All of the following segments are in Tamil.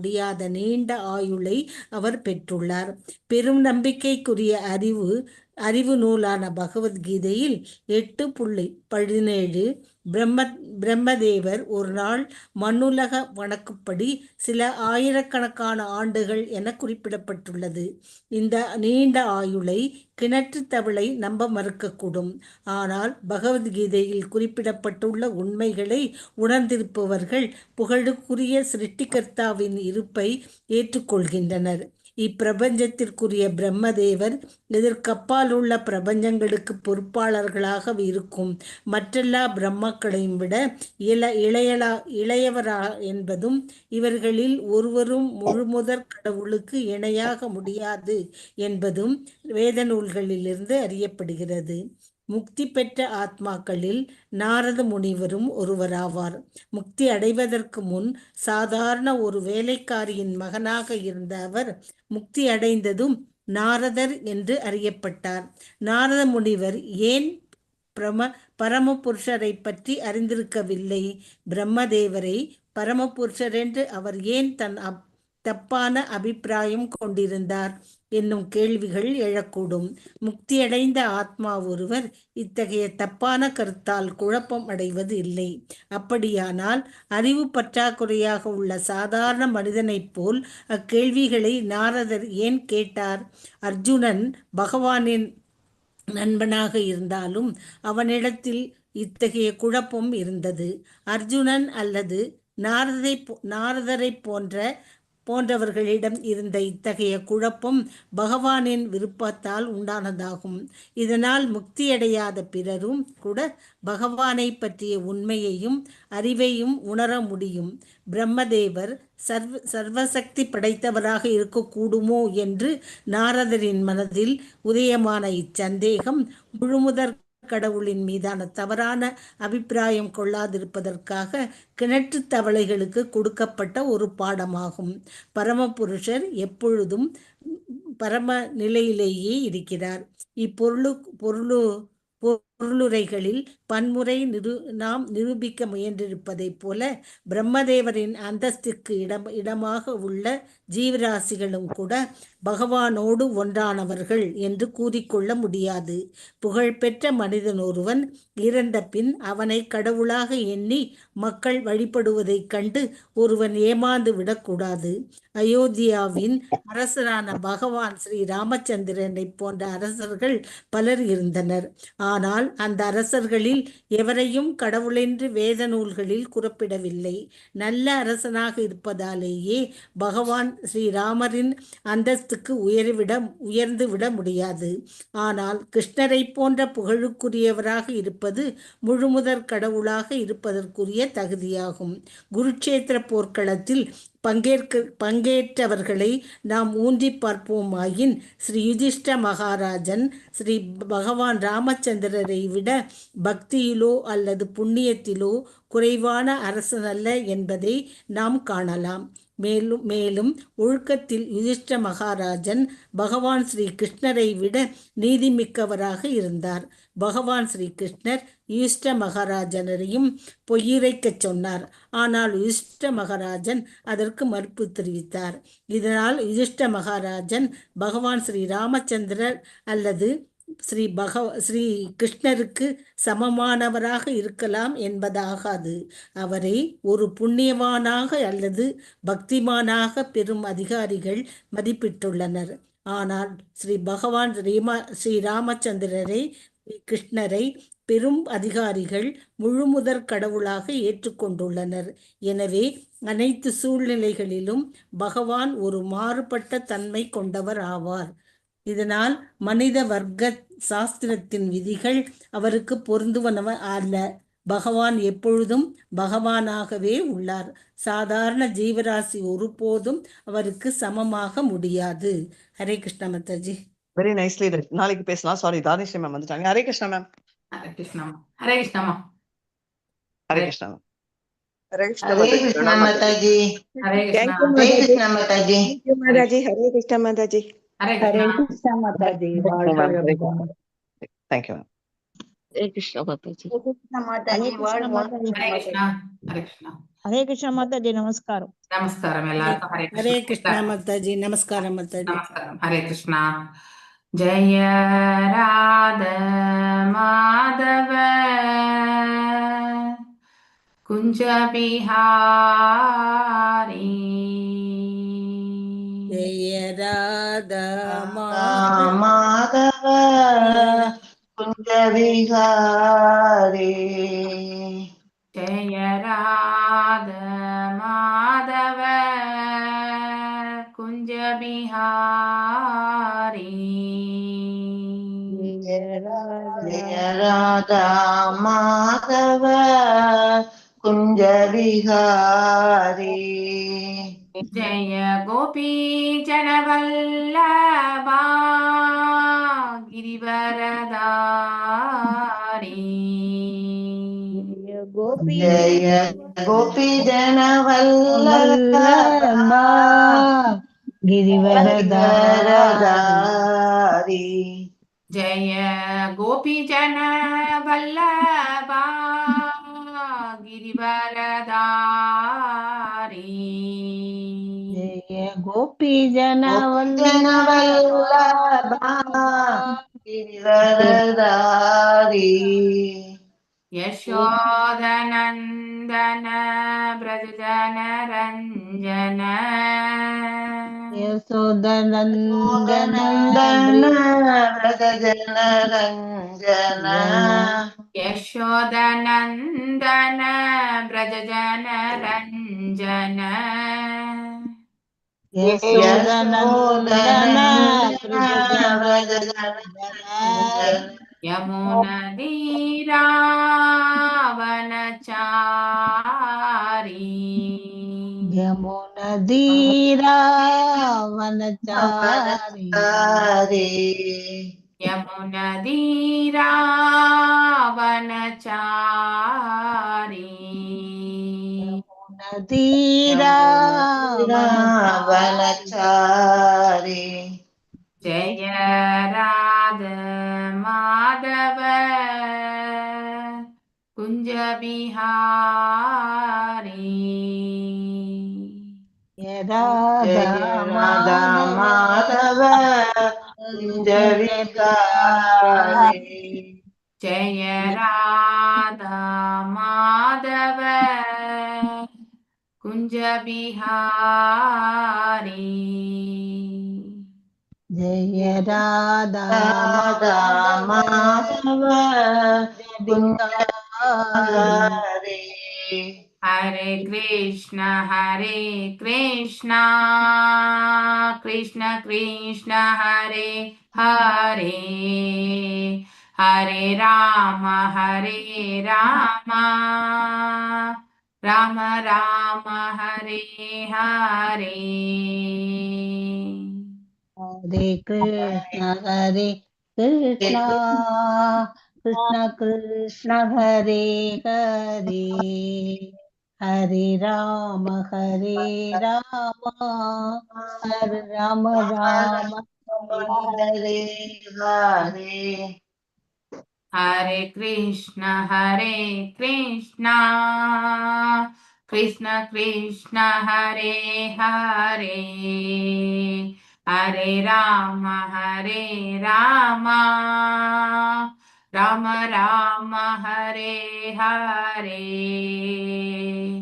முடியாத நீண்ட ஆயுளை அவர் பெற்றுள்ளார். பெரும் நம்பிக்கைக்குரிய அறிவு நூலான பகவத்கீதையில் 8.17 பிரம்மதேவர் ஒரு நாள் மண்ணுலக வணக்கப்படி சில ஆயிரக்கணக்கான ஆண்டுகள் என குறிப்பிடப்பட்டுள்ளது. இந்த நீண்ட ஆயுளை கிணற்று தவளை நம்ப மறுக்கக்கூடும். ஆனால் பகவத்கீதையில் குறிப்பிடப்பட்டுள்ள உண்மைகளை உணர்ந்திருப்பவர்கள் புகழுக்குரிய சிருஷ்டிகர்த்தாவின் இருப்பை ஏற்றுக்கொள்கின்றனர். இப்பிரபஞ்சத்திற்குரிய பிரம்மதேவர் இதற்கப்பால் உள்ள பிரபஞ்சங்களுக்கு பொறுப்பாளர்களாக இருக்கும் மற்றெல்லா பிரம்மாக்களையும் விட இளையவரா என்பதும் இவர்களில் ஒருவரும் முழுமுதற் கடவுளுக்கு இணையாக முடியாது என்பதும் வேத நூல்களிலிருந்து அறியப்படுகிறது. முக்தி பெற்ற ஆத்மாக்களில் நாரத முனிவரும் ஒருவராவார். முக்தி அடைவதற்கு முன் சாதாரண ஒரு வேலைக்காரியின் மகனாக இருந்த அவர் முக்தி அடைந்ததும் நாரதர் என்று அறியப்பட்டார். நாரத முனிவர் ஏன் பரமபுருஷரை பற்றி அறிந்திருக்கவில்லை? பிரம்மதேவரை பரமபுருஷர் என்று அவர் ஏன் தப்பான அபிப்பிராயம் கொண்டிருந்தார் என்னும் கேள்விகள் எழக்கூடும். முக்தியடைந்த ஆத்மா ஒருவர் இத்தகைய தப்பான கருத்தால் குழப்பம் அடைவது இல்லை. அப்படியானால் அறிவு பற்றாக்குறையாக உள்ள சாதாரண மனிதனைப் போல் அக்கேள்விகளை நாரதர் ஏன் கேட்டார்? அர்ஜுனன் பகவானின் நண்பனாக இருந்தாலும் அவனிடத்தில் இத்தகைய குழப்பம் இருந்தது. அர்ஜுனன் அல்லது நாரதரை போன்றவர்களிடம் இருந்த இத்தகைய குழப்பம் பகவானின் விருப்பத்தால் உண்டானதாகும். இதனால் முக்தியடையாத பிறரும் கூட பகவானை பற்றிய உண்மையையும் அறிவையும் உணர முடியும். பிரம்மதேவர் சர்வசக்தி படைத்தவராக இருக்கக்கூடுமோ என்று நாரதரின் மனதில் உதயமான இச்சந்தேகம் முழுமுதற் கடவுளின் மீதான தவறான அபிப்பிராயம் கொள்ளாதிருப்பதற்காக கிணற்று தவளைகளுக்கு கொடுக்கப்பட்ட ஒரு பாடமாகும். பரமபுருஷர் எப்பொழுதும் பரம நிலையிலேயே இருக்கிறார். பொருளுரைகளில் பன்முறை நாம் நிரூபிக்க முயன்றிருப்பதைப் போல பிரம்மதேவரின் அந்தஸ்திற்கு இடமாக உள்ள ஜீவராசிகளும் கூட பகவானோடு ஒன்றானவர்கள் என்று கூறிக்கொள்ள முடியாது. புகழ்பெற்ற மனிதன் ஒருவன் இறந்த பின் அவனை கடவுளாக எண்ணி மக்கள் வழிபடுவதைக் கண்டு ஒருவன் ஏமாந்து விடக்கூடாது. அயோத்தியாவின் அரசரான பகவான் ஸ்ரீ ராமச்சந்திரனை போன்ற அரசர்கள் பலர் இருந்தனர். ஆனால் அந்த அரசர்களில் எவரையும் கடவுளென்று வேத நூல்களில் குறிப்பிடவில்லை. நல்ல அரசனாக இருப்பதாலேயே பகவான் ஸ்ரீராமரின் அந்தஸ்துக்கு உயர்ந்து விட முடியாது. ஆனால் கிருஷ்ணரை போன்ற புகழுக்குரியவராக இருப்பது முழுமுதற் கடவுளாக இருப்பதற்குரிய தகுதியாகும். குருட்சேத்திர போர்க்களத்தில் பங்கேற்றவர்களை நாம் ஊன்றி பார்ப்போமாயின் ஸ்ரீ யுதிஷ்ட மகாராஜன் ஸ்ரீ பகவான் ராமச்சந்திரரை விட பக்தியிலோ அல்லது புண்ணியத்திலோ குறைவான அரசனல்ல என்பதை நாம் காணலாம். மேலும் ஒழுக்கத்தில் யுதிஷ்ட மகாராஜன் பகவான் ஸ்ரீ கிருஷ்ணரை விட நீதிமிக்கவராக இருந்தார். பகவான் ஸ்ரீ கிருஷ்ணர் யுதிஷ்ட மகாராஜனரையும் பொய்யுரைக்கச் சொன்னார். ஆனால் யுதிஷ்ட மகாராஜன் அதற்கு மறுப்பு தெரிவித்தார். இதனால் யுதிஷ்ட மகாராஜன் பகவான் ஸ்ரீ ராமச்சந்திரர் அல்லது ஸ்ரீ கிருஷ்ணருக்கு சமமானவராக இருக்கலாம் என்பதாகாது. அவரை ஒரு புண்ணியவானாக அல்லது பக்திமானாக பெரும் அதிகாரிகள் மதிப்பிட்டுள்ளனர். ஆனால் ஸ்ரீ ராமச்சந்திரரை கிருஷ்ணரை பெரும் அதிகாரிகள் முழுமுதற் கடவுளாக ஏற்றுக்கொண்டுள்ளனர். எனவே அனைத்து சூழ்நிலைகளிலும் பகவான் ஒரு மாறுபட்ட தன்மை கொண்டவர் ஆவார். இதனால் மனித வர்க்க சாஸ்திரத்தின் விதிகள் அவருக்கு பொருந்துவனவ அல்ல. பகவான் எப்பொழுதும் பகவானாகவே உள்ளார். சாதாரண ஜீவராசி ஒருபோதும் அவருக்கு சமமாக முடியாது. ஹரே கிருஷ்ணா மாதாஜி. Very nicely. நாளைக்கு பேசலாம். சாரி, தானிஷ் மேம் வந்துட்டாங்க. ஹரே கிருஷ்ணா மேம். ஹரே கிருஷ்ணா. ஹரே கிருஷ்ணா. ஹரே கிருஷ்ணா. हरे कृष्णा माताजी. हरे कृष्णा माताजी. माताजी हरे कृष्णा माताजी. हरे कृष्णा माताजी. Thank you. हरे कृष्णा माताजी. हरे कृष्णा. हरे कृष्णा. హరే కృష్ణ మాతాజీ నమస్కారం. నమస్కారం எல்லாருக்கும் ஹரே ஹரே கிருஷ்ணா. கிருஷ்ணா மாதாஜி. நமஸ்காரம் மாதாஜி. நமஸ்காரம். ஹரே கிருஷ்ணா. ஜெய ராத மாதவ குஞ்ச பிஹாரி ஜெய ராதா மாதவ குஞ்ச விகாரி ஜெய ராத மாதவ குஞ்ச பிஹாரி ஜெய ராதா மாதவ குஞ்ச விகாரி ஜெய கோபி ஜனவல்லபா கிரிவரதாரி గోపీ ஜெய கோபி ஜனவல்லபா గిరివరదారి ஜெய கோபி ஜனவல்லபா கிரிவரதாரி జయ గోపీ జనవల్ల ஜனவல்லபா கிரிவரதாரி யசோதநந்தன பிரஜன ரஞ்சன యశోదనందన நந்தன பிரஜன ரஞ்சன யசோதநந்தன பிரஜன ரஞ்சன యశోదనందన யமுனதீராவனச்சாரி యమునదీరావనచారి யமுனதீராவனச்சாரி வனச்சாரி ஜெய ராத மாதவ குஞ்ச பிஹாரி ராதா மாதவ குஞ்ச விகாரி ஜெய ராதா மாதவ குஞ்ச பிஹாரி జయ రాధా ராதா மாதவ குஞ்ச விகாரி ஹரே கிருஷ்ண கிருஷ்ண கிருஷ்ண ஹரே ஹரே ஹரே ராம ராம ராம ஹரே ஹரே హరే కృష్ణ కృష్ణ కృష్ణ హరే హరే హరే రామ హరే రామ రామ ஹரே ஹரே ஹரே கிருஷ்ண கிருஷ்ண கிருஷ்ண ஹரே ஹரே ஹரே ராம ராம ஹரே ஹரே ஹரே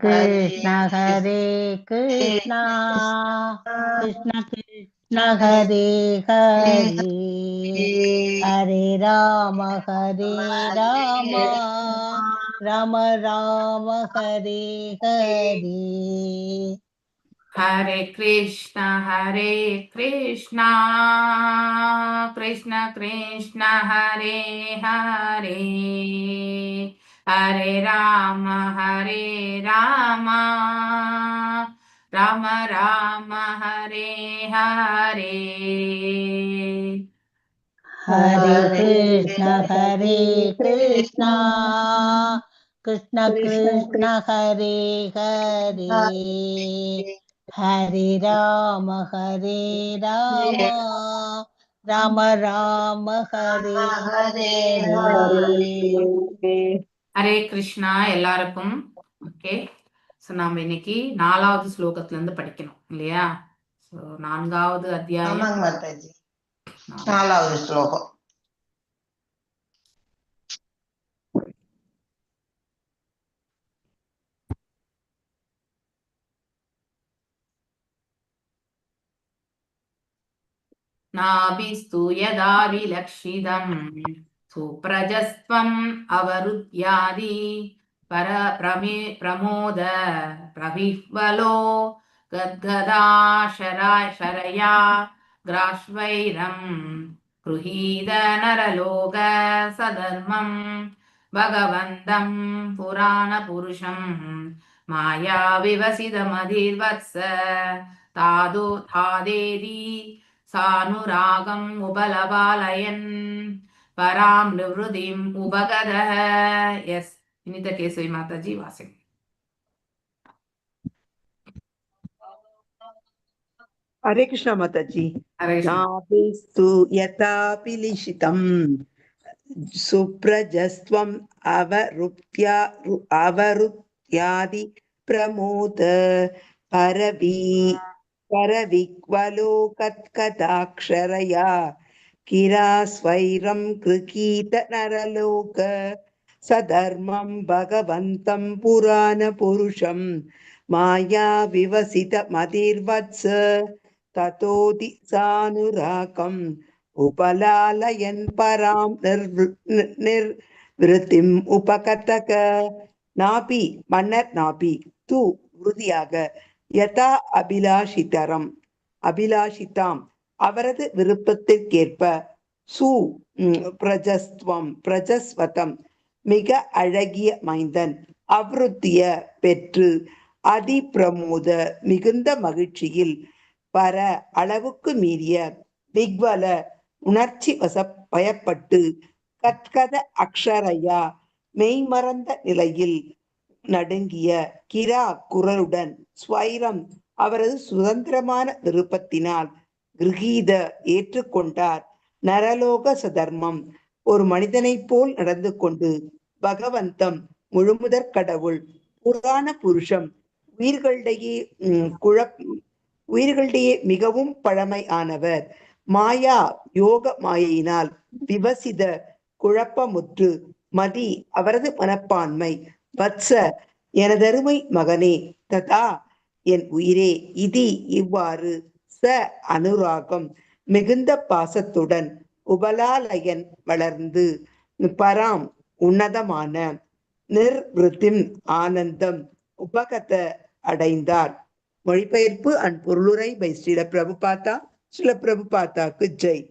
கிருஷ்ண கிருஷ்ண ஹரே ஹரே ஹரே ராம ராம ஹரே ஹரே ஹரே கிருஷ்ண கிருஷ்ண ஹரே ஹரே ஹரே ராம ராம ஹரே ஹரே ஹரே கிருஷ்ண கிருஷ்ண ஹரே ஹரே ஹரே ராம ராம ஹரே ஹரே ஹரே ஹரே ஹரே கிருஷ்ணா எல்லாருக்கும். ஓகே, ஸோ நாம் இன்னைக்கு 4வது ஸ்லோகத்துல இருந்து படிக்கணும் இல்லையா? ஸோ 4வது அத்தியாயம். ஆமாங்க மாதாஜி, 4வது ஸ்லோகம். नाभिस्तु यदा विलक्षितम् सुप्रजस्त्वम् अवरुद्यादि प्रमोद प्रविह्वलो गद्गदाशरया ग्राश्वैरम् गृहीत नरलोक सधर्मम् भगवन्तम् पुराणपुरुषम् माया विवसितमधिर्वत्स तादेति सानुरागम् उपलबालयन् परां निवृत्तिम् उपगतः. यस, विनीता केसवी माताजी वासिंग. हरे कृष्णा माताजी. हरे कृष्णा. नाभिस्तु यथापि लिखितम् सुप्रजस्त्वम् अवरुत्यादि प्रमोद परविक्वलोकत्कथाक्षरया किरा स्वैरं गृहीत नरलोक सधर्मं भगवन्तं पुराणपुरुषं माया विवसित मतिर्वत्स ततोति सानुरागम् उपलालयन् परां निर्वृत्तिम् उपगतः. நாபி மன்னர் நாபி து உறுதியாக யதா அபிலாஷிதாம் அவரது விருப்பத்திற்கேற்ப சு பிரஜஸ்வதம் மிக அழகிய மைந்தன் அவ்ருத்திய பெற்று அதிபிரமோத மிகுந்த மகிழ்ச்சியில் பர அளவுக்கு மீறிய விக்வல உணர்ச்சி பயப்பட்டு கத்கத அக்ஷரையா மெய்மறந்த நிலையில் நடுங்கிய கிரா குரலுடன் ஸ்வைரம் அவரது சுதந்திரமான விருப்பத்தினால் கிரகீத ஏற்றுக்கொண்டார் நரலோக சதர்மம் ஒரு மனிதனைப் போல் நடந்து கொண்டு பகவந்தம் முழுமுதற் கடவுள் புராண புருஷம் உயிர்களிடையே மிகவும் பழமை ஆனவர் மாயா யோக மாயினால் விவசித குழப்பமுற்று மதி அவரது மனப்பான்மை வத்ச எனதருமை மகனே ததா என் உயிரே இதி இவ்வாறு ச அனுராகம் மிகுந்த பாசத்துடன் உபலாலயன் வளர்ந்து பராம் உன்னதமான நிர்விருத்திம் ஆனந்தம் உபகத அடைந்தார். மொழிபெயர்ப்பு அண்ட் பொருளுரை பை ஸ்ரீல பிரபுபாதாக்கு ஜெய்.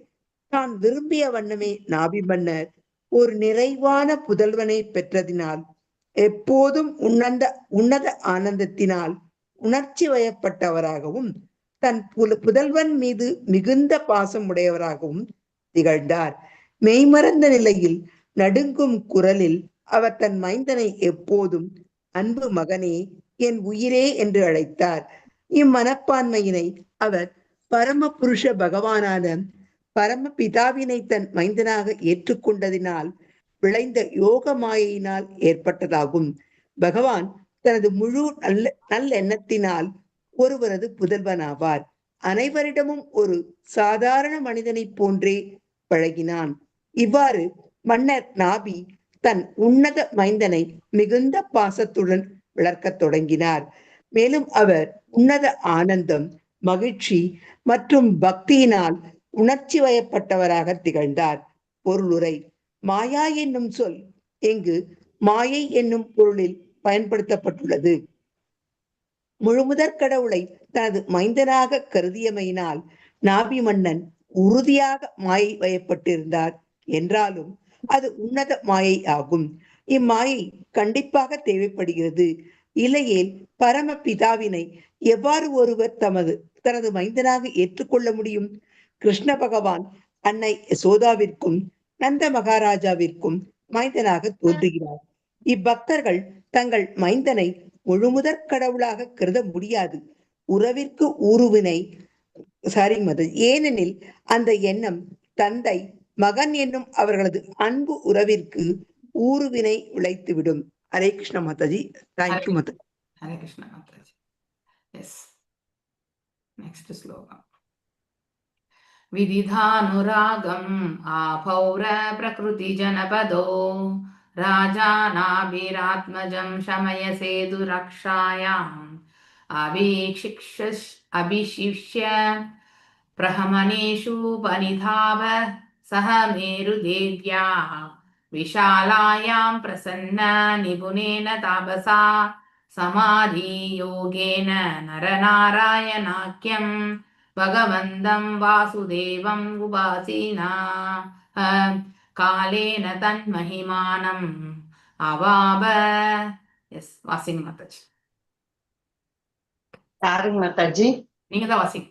தான் விரும்பிய வண்ணமே நாபி மன்னர் ஒரு நிறைவான புதல்வனை பெற்றதினால் எப்போதும் உன்னத ஆனந்தத்தினால் உணர்ச்சி வயப்பட்டவராகவும் தன் புதல்வன் மீது மிகுந்த பாசம் உடையவராகவும் திகழ்ந்தார். மெய்மறந்த நிலையில் நடுங்கும் குரலில் அவர் தன் மைந்தனை எப்போதும் அன்பு மகனே, என் உயிரே என்று அழைத்தார். இம்மனப்பான்மையினை அவர் பரம புருஷ பகவானான பரம பிதாவினை தன் மைந்தனாக ஏற்றுக்கொண்டதினால் விளைந்த யோக மாயினால் ஏற்பட்டதாகும். பகவான் தனது முழு நல்லெண்ணத்தினால் ஒருவரது புதல்வனாவார். அனைவரிடமும் ஒரு சாதாரண மனிதனை போன்றே பழகினான். இவ்வாறு மன்னர் நாபி தன் உன்னத மைந்தனை மிகுந்த பாசத்துடன் வளர்க்கத் தொடங்கினார். மேலும் அவர் உன்னத ஆனந்தம், மகிழ்ச்சி மற்றும் பக்தியினால் உணர்ச்சி வயப்பட்டவராக திகழ்ந்தார். பொருளுரை. மாயா என்னும் சொல் இங்கு மாயை என்னும் பொருளில் பயன்படுத்தப்பட்டுள்ளது. முழுமுதற் கடவுளை தனது மைந்தனாக கருதியமையினால் நாபி மன்னன் உறுதியாக மாயை வயப்பட்டிருந்தார் என்றாலும் அது உன்னத மாயை ஆகும். இம்மாயை கண்டிப்பாக தேவைப்படுகிறது. இல்லையேல் பரம பிதாவினை எவ்வாறு ஒருவர் தனது மைந்தனாக ஏற்றுக்கொள்ள முடியும்? கிருஷ்ண பகவான் அன்னை யசோதாவிற்கும் நந்த மகாராஜாவிற்கும் மைந்தனாக தோன்றுகிறார். இப்பக்தர்கள் தங்கள் மைந்தனை முழுமுதற் கடவுளாக கருத முடியாது. உறவிற்கு ஊறுவினை ஏனெனில் அந்த எண்ணம் தந்தை மகன் என்னும் அவர்களது அன்பு உறவிற்கு ஊறுவினை விளைத்துவிடும். ஹரே கிருஷ்ண மாதாஜி. தேங்க்யூ மாதாஜி. ஹரே கிருஷ்ண மாதாஜி. எஸ், நெக்ஸ்ட் ஸ்லோகம். விதிதானுராகம் ஆபௌர பிரகிருதி ஜனபதோ ராஜாநாபிராத்மஜம் சமயசேது ரக்ஷாயாம் அபிஷிஷ்ய பிரஹமனேஷு பனிதாவ சஹ மேருதேவ்யா விஷாலாயாம் பிரசன்ன நிபுனேன தாபசா சமாதி யோகேன நரநாராயணாக்கியம் பகவந்தம் வாசுதேவம் உபாசீனா காலேன தன்மஹிமானம் அவாப. எஸ், வாசிங்க மாதாஜி. யாருங்க மாதாஜி? நீங்க தான் வாசிங்க.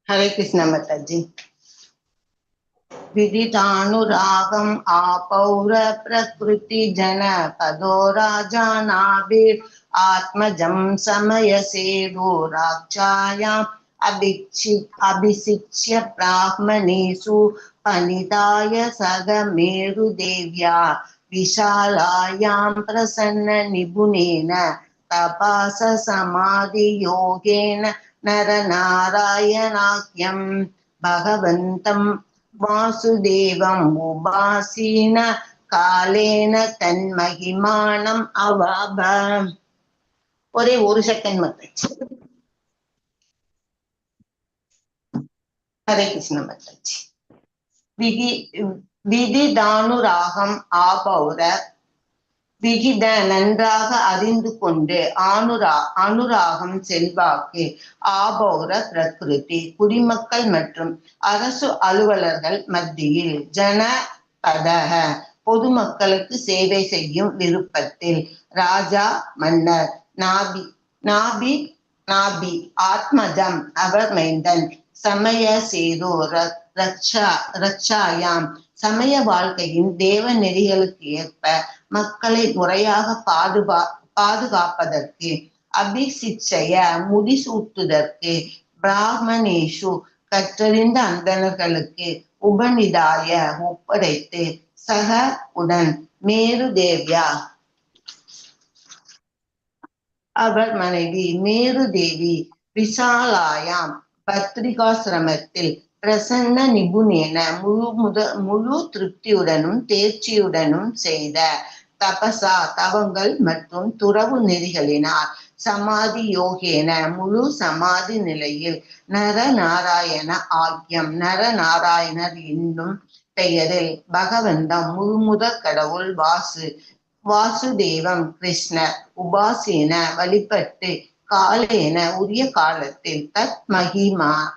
ஹரே கிருஷ்ண மாதாஜி. விதிதானுராகம் ஆபௌர பிரகிருதி ஜன பதோ ராஜாநாபிர் ஆத்மஜம் சமயசேது ராட்சாயாம் அபிஷிக்ஷ்ய பிராஹ்மணேஷு பனிதாய சக மேருதேவ்யா விஷாலாயாம் பிரசன்ன நிபுனேன தபாச சமாதி யோகேன நரநாராயணாக்கியம் பகவந்தம் வாசுதேவம் உபாசீன காலேன தன்மகிமானம் அவாப. ஒரே ஒரு செகண்ட் மாதாஜி. ஹரே கிருஷ்ண மாதாஜி. விதிதானுராகம் ஆபௌர விகித நன்றாக அறிந்து கொண்டு அனுராகம் செல்வாக்கு ஆபௌர பிரகிருதி குடிமக்கள் மற்றும் அரசு அலுவலர்கள் மத்தியில் ஜனபதக பொதுமக்களுக்கு சேவை செய்யும் விருப்பத்தில் ராஜா மன்னர் நாபி ஆத்மஜம் அவர் மைந்தன் சமய சேது ரட்சாயாம் சமய வாழ்க்கையின் தேவ நெறிகளுக்கு ஏற்ப மக்களை முறையாக பாதுகாப்பதற்கு அபிஷிச்சய முடிசூட்டுதற்கு பிராமணேஷு கற்றறிந்த அந்தணர்களுக்கு உபநிதாய ஒப்படைத்து சக உடன் மேருதேவ்யா அவர் மனைவி மேருதேவி விஷாலாயாம் பத்ரிகாசிரமத்தில் பிரசன்ன நிபுணேன முழு திருப்தியுடனும் தேர்ச்சியுடனும் செய்த தபசா தவங்கள் மற்றும் துறவு நெறிகளினால் சமாதி யோகேன முழு சமாதி நிலையில் நரநாராயண ஆக்கியம் நரநாராயணர் என்னும் பெயரில் பகவந்தம் முழுமுதற் கடவுள் வாசுதேவம் கிருஷ்ணர் உபாசீன வழிபட்டு காலேன உரிய காலத்தில் தத்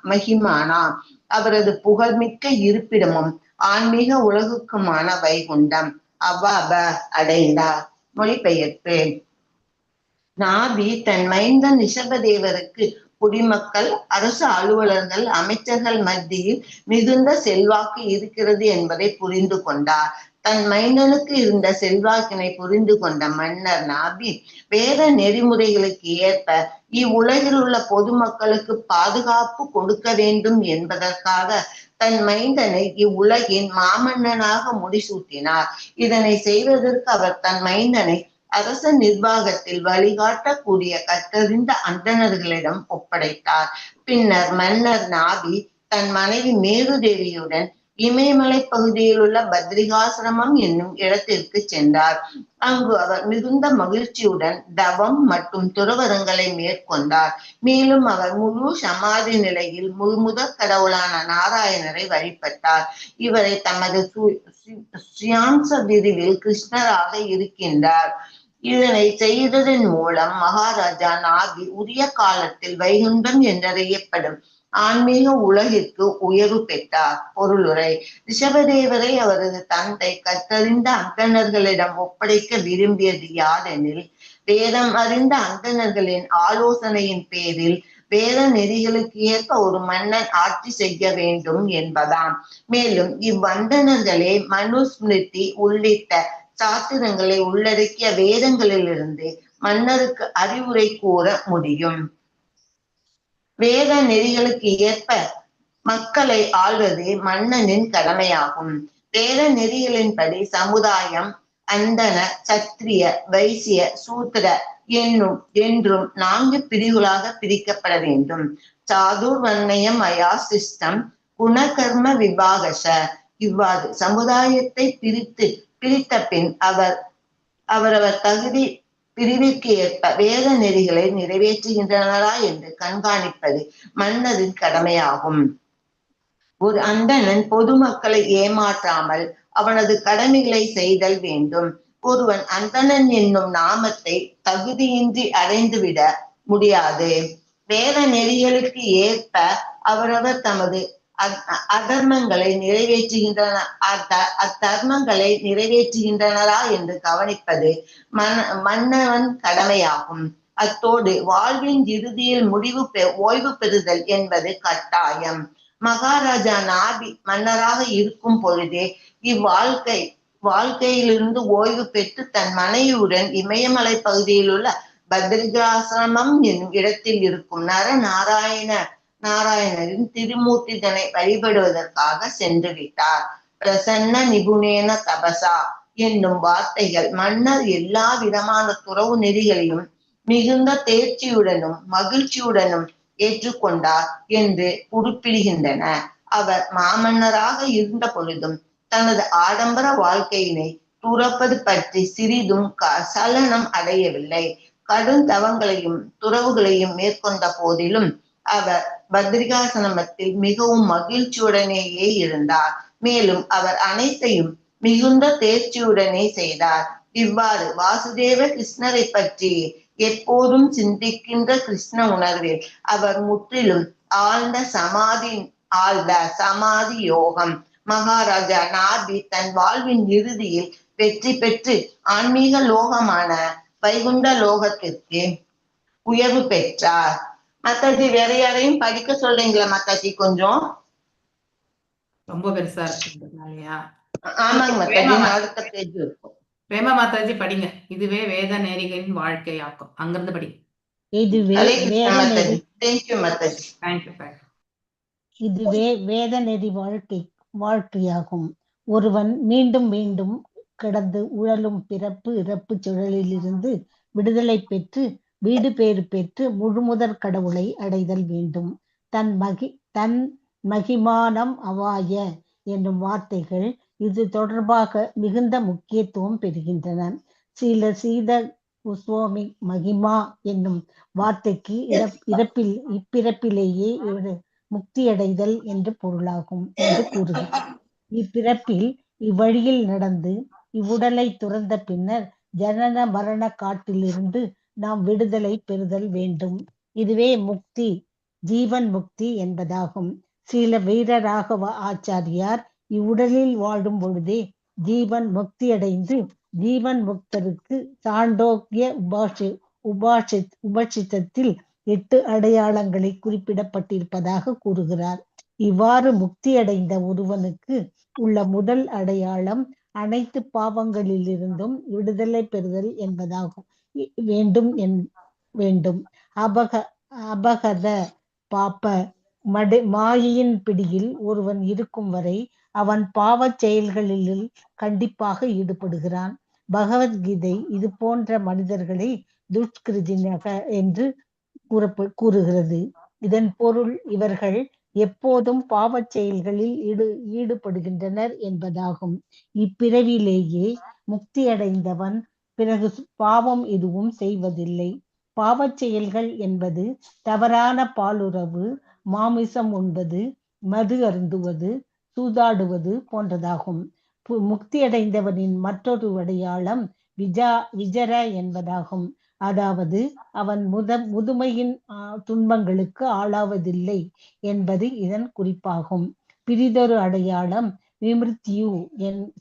மகிமானா அவரது புகழ்மிக்க இருப்பிடமும் ஆன்மீக உலகுக்குமான வைகுண்டம் அவாப அடைந்தார். மொழிபெயர்ப்பு. நாபி தன் மைந்தன் ரிஷபதேவருக்கு குடிமக்கள் அரசு அலுவலர்கள் அமைச்சர்கள் மத்தியில் மிகுந்த செல்வாக்கு இருக்கிறது என்பதை புரிந்து கொண்டார். தன் மைந்தனுக்கு இருந்த செல்வாக்கினை புரிந்து கொண்ட மன்னர் நாபி வேத நெறிமுறைகளுக்கு ஏற்ப இவ்வுலகில் உள்ள பொதுமக்களுக்கு பாதுகாப்பு கொடுக்க வேண்டும் என்பதற்காக தன் மைந்தனை இவ்வுலகின் மாமன்னனாக முடிசூட்டினார். இதனை செய்வதற்கு அவர் தன் மைந்தனை அரச நிர்வாகத்தில் வழிகாட்டக்கூடிய கற்றறிந்த அந்தணர்களிடம் ஒப்படைத்தார். பின்னர் மன்னர் நாபி தன் மனைவி மேருதேவியுடன் இமயமலை பகுதியில் உள்ள பத்ரிகாசிரமம் என்னும் இடத்திற்கு சென்றார். அங்கு அவர் மிகுந்த மகிழ்ச்சியுடன் தவம் மற்றும் துறவரங்களை மேற்கொண்டார். மேலும் அவர் முழு சமாதி நிலையில் முழுமுதற் கடவுளான நாராயணரை வழிபட்டார். இவரை தமது ஸ்ரீயாம்ச பிரிவில் கிருஷ்ணராக இருக்கின்றார். இதனை செய்ததன் மூலம் மகாராஜா நாபி உரிய காலத்தில் வைகுண்டம் என்றறியப்படும் ஆன்மீக உலகிற்கு உயர்வு பெற்றார். பொருளுரை. ரிஷபதேவரை அவரது தந்தை கற்றறிந்த அந்தணர்களிடம் ஒப்படைக்க விரும்பியது யாதெனில், வேதம் அறிந்த அந்தணர்களின் ஆலோசனையின் பேரில் வேத நெறிகளுக்கு ஏற்ப ஒரு மன்னன் ஆட்சி செய்ய வேண்டும் என்பதாம். மேலும் இவ்வந்தணர்களே மனுஸ்மிருதி உள்ளிட்ட சாஸ்திரங்களை உள்ளடக்கிய வேதங்களிலிருந்து மன்னருக்கு அறிவுரை கூற முடியும். வேத நெறிகளுக்கு ஏற்ப மக்களை ஆள்வது மன்னனின் கடமையாகும். வேத நெறிகளின்படி சமுதாயம் அந்தன, சத்திரிய, வைசிய, சூத்திர என்றும் 4 பிரிவுகளாக பிரிக்கப்பட வேண்டும். சாதுர்வர்ணயம் அயாசிஷ்டம் குணகர்ம விபாகச. இவ்வாறு சமுதாயத்தை பிரித்த பின் அவரவர் தகுதி பிரிவிற்கு ஏற்ப வேத நெறிகளை நிறைவேற்றுகின்றனரா என்று கண்காணிப்பது மன்னரின் கடமையாகும். ஒரு அந்தணன் பொதுமக்களை ஏமாற்றாமல் அவனது கடமைகளை செய்தல் வேண்டும். ஒருவன் அந்தணன் என்னும் நாமத்தை தகுதியின்றி அடைந்துவிட முடியாது. வேத நெறிகளுக்கு ஏற்ப அவரவர் தமது அதர்மங்களை அத்தர்மங்களை நிறைவேற்றுகின்றனரா என்று கவனிப்பது மன்னவன் கடமையாகும். அத்தோடு வாழ்வின் இறுதியில் ஓய்வு பெறுதல் என்பது கட்டாயம். மகாராஜா நாபி மன்னராக இருக்கும் பொழுதே வாழ்க்கையிலிருந்து ஓய்வு பெற்று தன் மனைவியுடன் இமயமலை பகுதியில் உள்ள பத்ரிகாசிரமம் என்னும் இடத்தில் இருக்கும் நாராயணரின் திருமூர்த்திதனை வழிபடுவதற்காக சென்று விட்டார். பிரசன்ன நிபுணேன தபசா என்னும் வார்த்தைகள் மன்னர் எல்லா விதமான துறவு நெறிகளையும் மிகுந்த தேர்ச்சியுடனும் மகிழ்ச்சியுடனும் ஏற்றுக்கொண்டார் என்று குறிப்பிடுகின்றன. அவர் மாமன்னராக இருந்த பொழுதும் தனது ஆடம்பர வாழ்க்கையினை துறப்பது பற்றி சிறிதும் சலனம் அடையவில்லை. கடும் தவங்களையும் துறவுகளையும் மேற்கொண்ட போதிலும் அவர் பத்ரிகாசிரமத்தில் மிகவும் மகிழ்ச்சியுடனேயே இருந்தார். மேலும் அவர் அனைத்தையும் மிகுந்த தேர்ச்சியுடனே செய்தார். இவ்வாறு வாசுதேவ கிருஷ்ணரை பற்றி எப்போதும் சிந்திக்கின்ற கிருஷ்ண உணர்வில் அவர் முற்றிலும் ஆழ்ந்த சமாதி யோகம். மகாராஜா நாபி தன் வாழ்வின் இறுதியில் வெற்றி பெற்று ஆன்மீக லோகமான வைகுண்ட லோகத்திற்கு உயர்வு பெற்றார். மத்தாஜி வேற யாரையும் படிக்க சொல்றீங்களா மத்தாஜி? கொஞ்சம் ரொம்ப பெருசா இருக்கு. ஆமாங்க மத்தாஜி, அடுத்த பேஜ் இருக்கும். பிரேமா மாதாஜி படிங்க. இதுவே வேத நெறிகளின் வாழ்க்கையாக்கும். அங்கிருந்து படிங்க. இதுவே வேத நெறி வாழ்க்கையாகும். ஒருவன் மீண்டும் மீண்டும் கடந்து உழலும் பிறப்பு இறப்பு சுழலில் இருந்து விடுதலை பெற்று வீடு பேறு பெற்று முழுமுதற் கடவுளை அடைதல் வேண்டும். தன் மகிமானம் அவாய என்னும் வார்த்தைகள் இது தொடர்பாக மிகுந்த முக்கியத்துவம் பெறுகின்றன. சீத குஸ்வாமி மகிமா என்னும் வார்த்தைக்கு இப்பிறப்பிலேயே முக்தியடைதல் என்று பொருளாகும் என்று கூறுகிறார். இப்பிறப்பில் இவ்வழியில் நடந்து இவ்வுடலை துறந்த பின்னர் ஜனன மரண காட்டிலிருந்து நாம் விடுதலை பெறுதல் வேண்டும். இதுவே முக்தி, ஜீவன் முக்தி என்பதாகும். ஸ்ரீல வீரராகவ ஆச்சாரியார் இவ்வுடலில் வாழும் பொழுதே ஜீவன் முக்தியடைந்து ஜீவன் முக்தருக்கு சாண்டோக்கிய உபாஷிதத்தில் 8 அடையாளங்களை குறிப்பிடப்பட்டிருப்பதாக கூறுகிறார். இவ்வாறு முக்தியடைந்த ஒருவனுக்கு உள்ள முதல் அடையாளம் அனைத்து பாவங்களிலிருந்தும் விடுதலை பெறுதல் என்பதாகும் வேண்டும். அபகத பாப்ப மாயையின் பிடியில் ஒருவன் இருக்கும் வரை அவன் பாவ செயல்களில் கண்டிப்பாக ஈடுபடுகிறான். பகவத்கீதை இது போன்ற மனிதர்களை துஷ்கிருதினக என்று கூறுகிறது. இதன் பொருள் இவர்கள் எப்போதும் பாவச் செயல்களில் ஈடுபடுகின்றனர் என்பதாகும். இப்பிறவிலேயே முக்தியடைந்தவன் பிறகு பாவம் எதுவும் செய்வதில்லை. பாவச் செயல்கள் என்பது தவறான பாலுறவு, மாமிசம் உண்பது, மது அருந்துவது, சூதாடுவது போன்றதாகும். முக்தியடைந்தவனின் மற்றொரு அடையாளம் விஜர என்பதாகும். அதாவது அவன் முதுமையின் துன்பங்களுக்கு ஆளாவதில்லை என்பது இதன் குறிப்பாகும். பிரிதொரு அடையாளம் விமிருத்தியு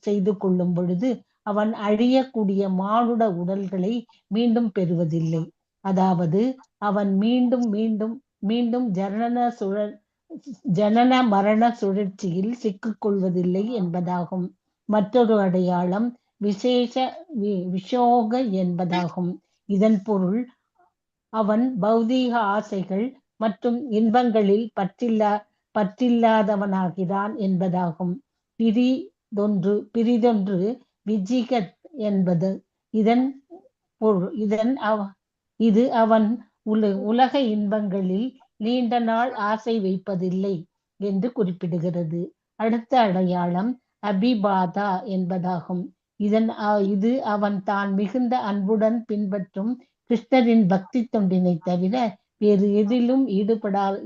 செய்து கொள்ளும் பொழுது அவன் அழியக்கூடிய மானுட உடல்களை மீண்டும் பெறுவதில்லை. அதாவது அவன் மீண்டும் ஜனன மரண சுழற்சியில் சிக்கிக்கொள்வதில்லை என்பதாகும். மற்றொரு அடையாளம் விஷோக என்பதாகும். இதன் பொருள் அவன் பௌதீக ஆசைகள் மற்றும் இன்பங்களில் பற்றில்லாதவனாகிறான் என்பதாகும். பிரிதொன்று என்பது இதன் பொருள். இது அவன் உலக இன்பங்களில் நீண்ட நாள் ஆசை வைப்பதில்லை என்று குறிப்பிடுகிறது. அடுத்த அடையாளம் அபிபாதா என்பதாகும். இது அவன் தான் மிகுந்த அன்புடன் பின்பற்றும் கிருஷ்ணரின் பக்தி தொண்டினை தவிர வேறு எதிலும்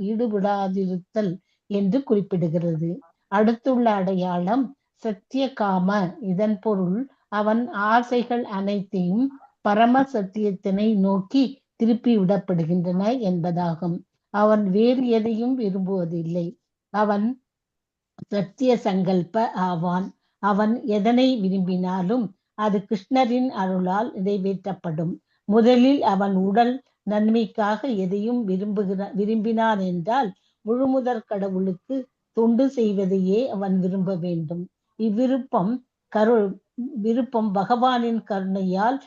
ஈடுபடாதிருத்தல் என்று குறிப்பிடுகிறது. அடுத்துள்ள அடையாளம் சத்தியகாம. இதன் பொருள் அவன் ஆசைகள் அனைத்தையும் பரம சத்தியத்தினை நோக்கி திருப்பி விடப்படுகின்றன என்பதாகும். அவன் வேறு எதையும் விரும்புவதில்லை. அவன் சத்திய சங்கல்ப ஆவான். அவன் எதனை விரும்பினாலும் அது கிருஷ்ணரின் அருளால் நிறைவேற்றப்படும். முதலில் அவன் உடல் நன்மைக்காக எதையும் விரும்பினான் என்றால் முழுமுதற் கடவுளுக்கு தொண்டு செய்வதையே அவன் விரும்ப வேண்டும். இவ்விருப்பம் பகவானின் கருணையால்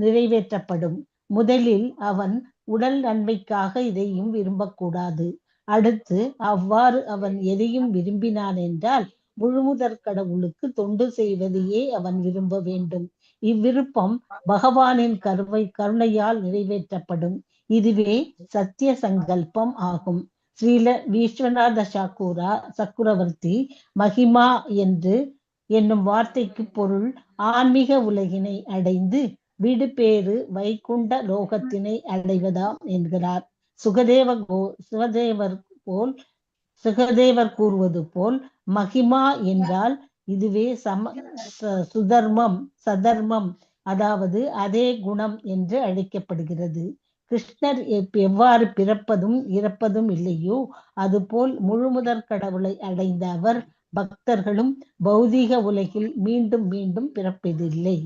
நிறைவேற்றப்படும். முதலில் அவன் உடல் நன்மைக்காக இதையும் விரும்பக்கூடாது. அடுத்து அவ்வாறு அவன் எதையும் விரும்பினான் என்றால் முழுமுதற் கடவுளுக்கு தொண்டு செய்வதையே அவன் விரும்ப வேண்டும். இவ்விருப்பம் பகவானின் கருணையால் நிறைவேற்றப்படும். இதுவே சத்திய சங்கல்பம் ஆகும். ஸ்ரீல விஸ்வநாத சக்கரவர்த்தி மகிமா என்னும் வார்த்தைக்கு பொருள் ஆன்மீக உலகினை அடைந்து வீடு பேறு வைகுண்ட லோகத்தினை அடைவதாம் என்கிறார். சுகதேவர் கூறுவது போல் மகிமா என்றால் இதுவே சதர்மம், அதாவது அதே குணம் என்று அழைக்கப்படுகிறது. கிருஷ்ணர் எவ்வாறு பிறப்பதும் இறப்பதும் இல்லையோ அதுபோல் முழுமுதற் கடவுளை அடைந்த அவர் பக்தர்களும் பௌதீக உலகில் மீண்டும் மீண்டும் பிறப்பதில்லை.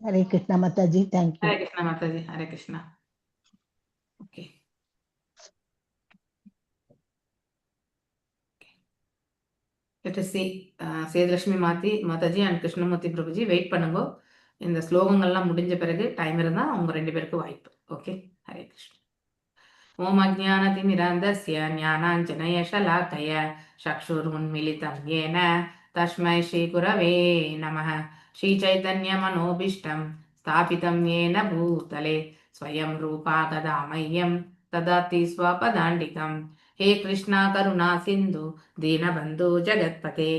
ஹரே கிருஷ்ணா மாதாஜி. தேங்க்யூ. ஹரே கிருஷ்ணா மாதாஜி. Hare Krishna. Okay, let us see. Sethulakshmi மாதாஜி அண்ட் கிருஷ்ணமூர்த்தி பிரபுஜி வெயிட் பண்ணுங்க. இந்த ஸ்லோகங்கள்லாம் முடிஞ்ச பிறகு டைம் இருந்தா அவங்க 2 பேருக்கு வாய்ப்பு. ஓகே, ஹரே கிருஷ்ணா. ஓம் அஜ்ஞானதிமிராந்தஸ்ய ஞானாஞ்சனயசலாக்கய சக்ஷுருன்மிலிதம் யேன தஸ்மை ஸ்ரீகுரவே நமः. ஸ்ரீசைதன்யமனோபீஷ்டம் ஸ்தாபிதம் யேன பூதலே ஸ்வயம் ரூபா கதா மह्यं ததாதி ஸ்வபதாண்டிகம். हे कृष्णा करुणा सिंधु दीनबंधु जगत्पते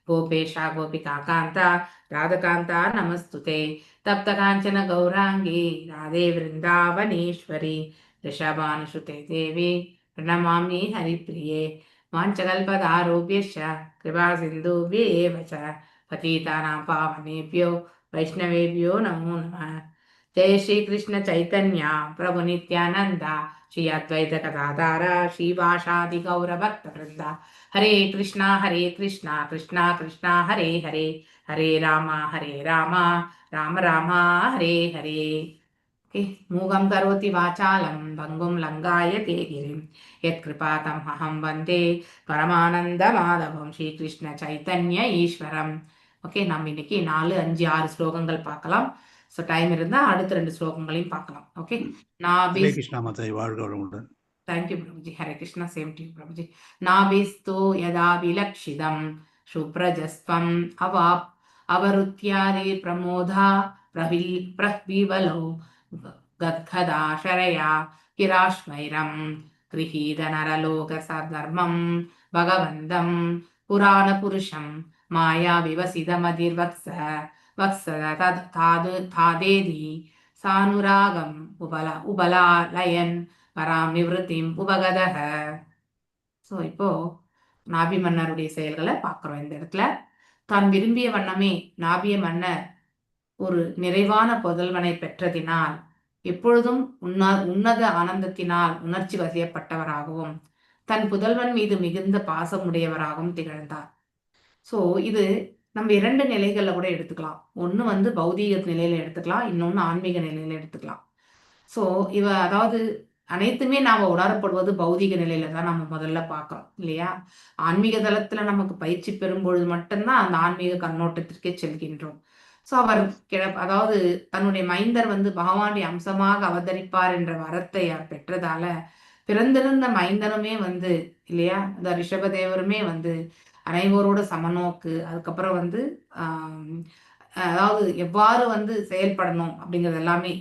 गोपेशा गोपिका कांता राधकांता नमस्तुते. तप्त कांचन गौरांगी राधे वृंदावनेश्वरी ऋषभानुसुते देवी प्रणमामि हरिप्रिये. वाञ्छकल्पतरुभ्यश्च कृपा सिन्धुभ्येव च पतितानां पावनेभ्यो वैष्णवेभ्यो नमो नमः. जय श्री कृष्ण चैतन्य प्रभु नित्यानंद श्री अद्वैत गदाधर श्रीवासादि गौर भक्त वृंद. हरे कृष्णा कृष्णा कृष्णा हरे हरे, हरे राम राम राम हरे हरे. मूगं करोति वाचालं भंगुं लंघायते गिरिं यत्कृपातमहं वन्दे परमानन्दमाधवं श्रीकृष्ण चैतन्य ईश्वरं. ஓகே, நம்ம இன்னைக்கு 4, 5, 6 ஸ்லோகங்கள் பார்க்கலாம். ஸோ டைம் இருந்தால் அடுத்த 2 ஸ்லோகங்களையும் பார்க்கலாம். ஓகே, ஹரே கிருஷ்ணா மாதாஜி, வாழ்க வளமுடன். தேங்க்யூ பிரபுஜி. Hare Krishna. Same to you பிரபுஜி. நாபிஸ்து யதா விலக்ஷிதம் சுப்ரஜஸ்வம் அவருத்யாதி பிரமோதா பிரஹ்விவலோ கத்கதாஷரயா கிராஷ்மைரம் கிரஹீத நரலோக சதர்மம் பகவந்தம் புராண புருஷம் மாயா விவசிதமதிர்வக்ஸதாதேதி சானுராகம் உபலாலயன் பராம் நிவృத்திம் உபகதஹ. ஸோ இப்போ நாபி மன்னருடைய செயல்களை பார்க்குறோம். இந்த இடத்துல தான் விரும்பிய வண்ணமே நாபிய மன்னர் ஒரு நிறைவான புதல்வனை பெற்றதினால் எப்பொழுதும் உன்னத ஆனந்தத்தினால் உணர்ச்சி வசியப்பட்டவராகவும் தன் புதல்வன் மீது மிகுந்த பாசமுடையவராகவும் திகழ்ந்தார். ஸோ இது நம்ம 2 நிலைகள்ல கூட எடுத்துக்கலாம். ஒன்று பௌதீக நிலையில எடுத்துக்கலாம், இன்னொன்று ஆன்மீக நிலையில எடுத்துக்கலாம். ஸோ அதாவது அனைத்துமே நாம உணரப்படுவது பௌதீக நிலையில தான் நம்ம முதல்ல பார்க்கிறோம் இல்லையா. ஆன்மீக தளத்துல நமக்கு பயிற்சி பெறும்பொழுது மட்டும்தான் அந்த ஆன்மீக கண்ணோட்டத்திற்கே செல்கின்றோம். ஸோ அவர் அதாவது தன்னுடைய மைந்தர் பகவானுடைய அம்சமாக அவதரிப்பார் என்ற வரத்தை அவர் பெற்றதால பிறந்திருந்த மைந்தனுமே இல்லையா, இந்த ரிஷபதேவருமே அனைவரோட சமநோக்கு, அதுக்கப்புறம் அதாவது எவ்வாறு வந்து செயல்படணும் அப்படிங்கிறது எல்லாமே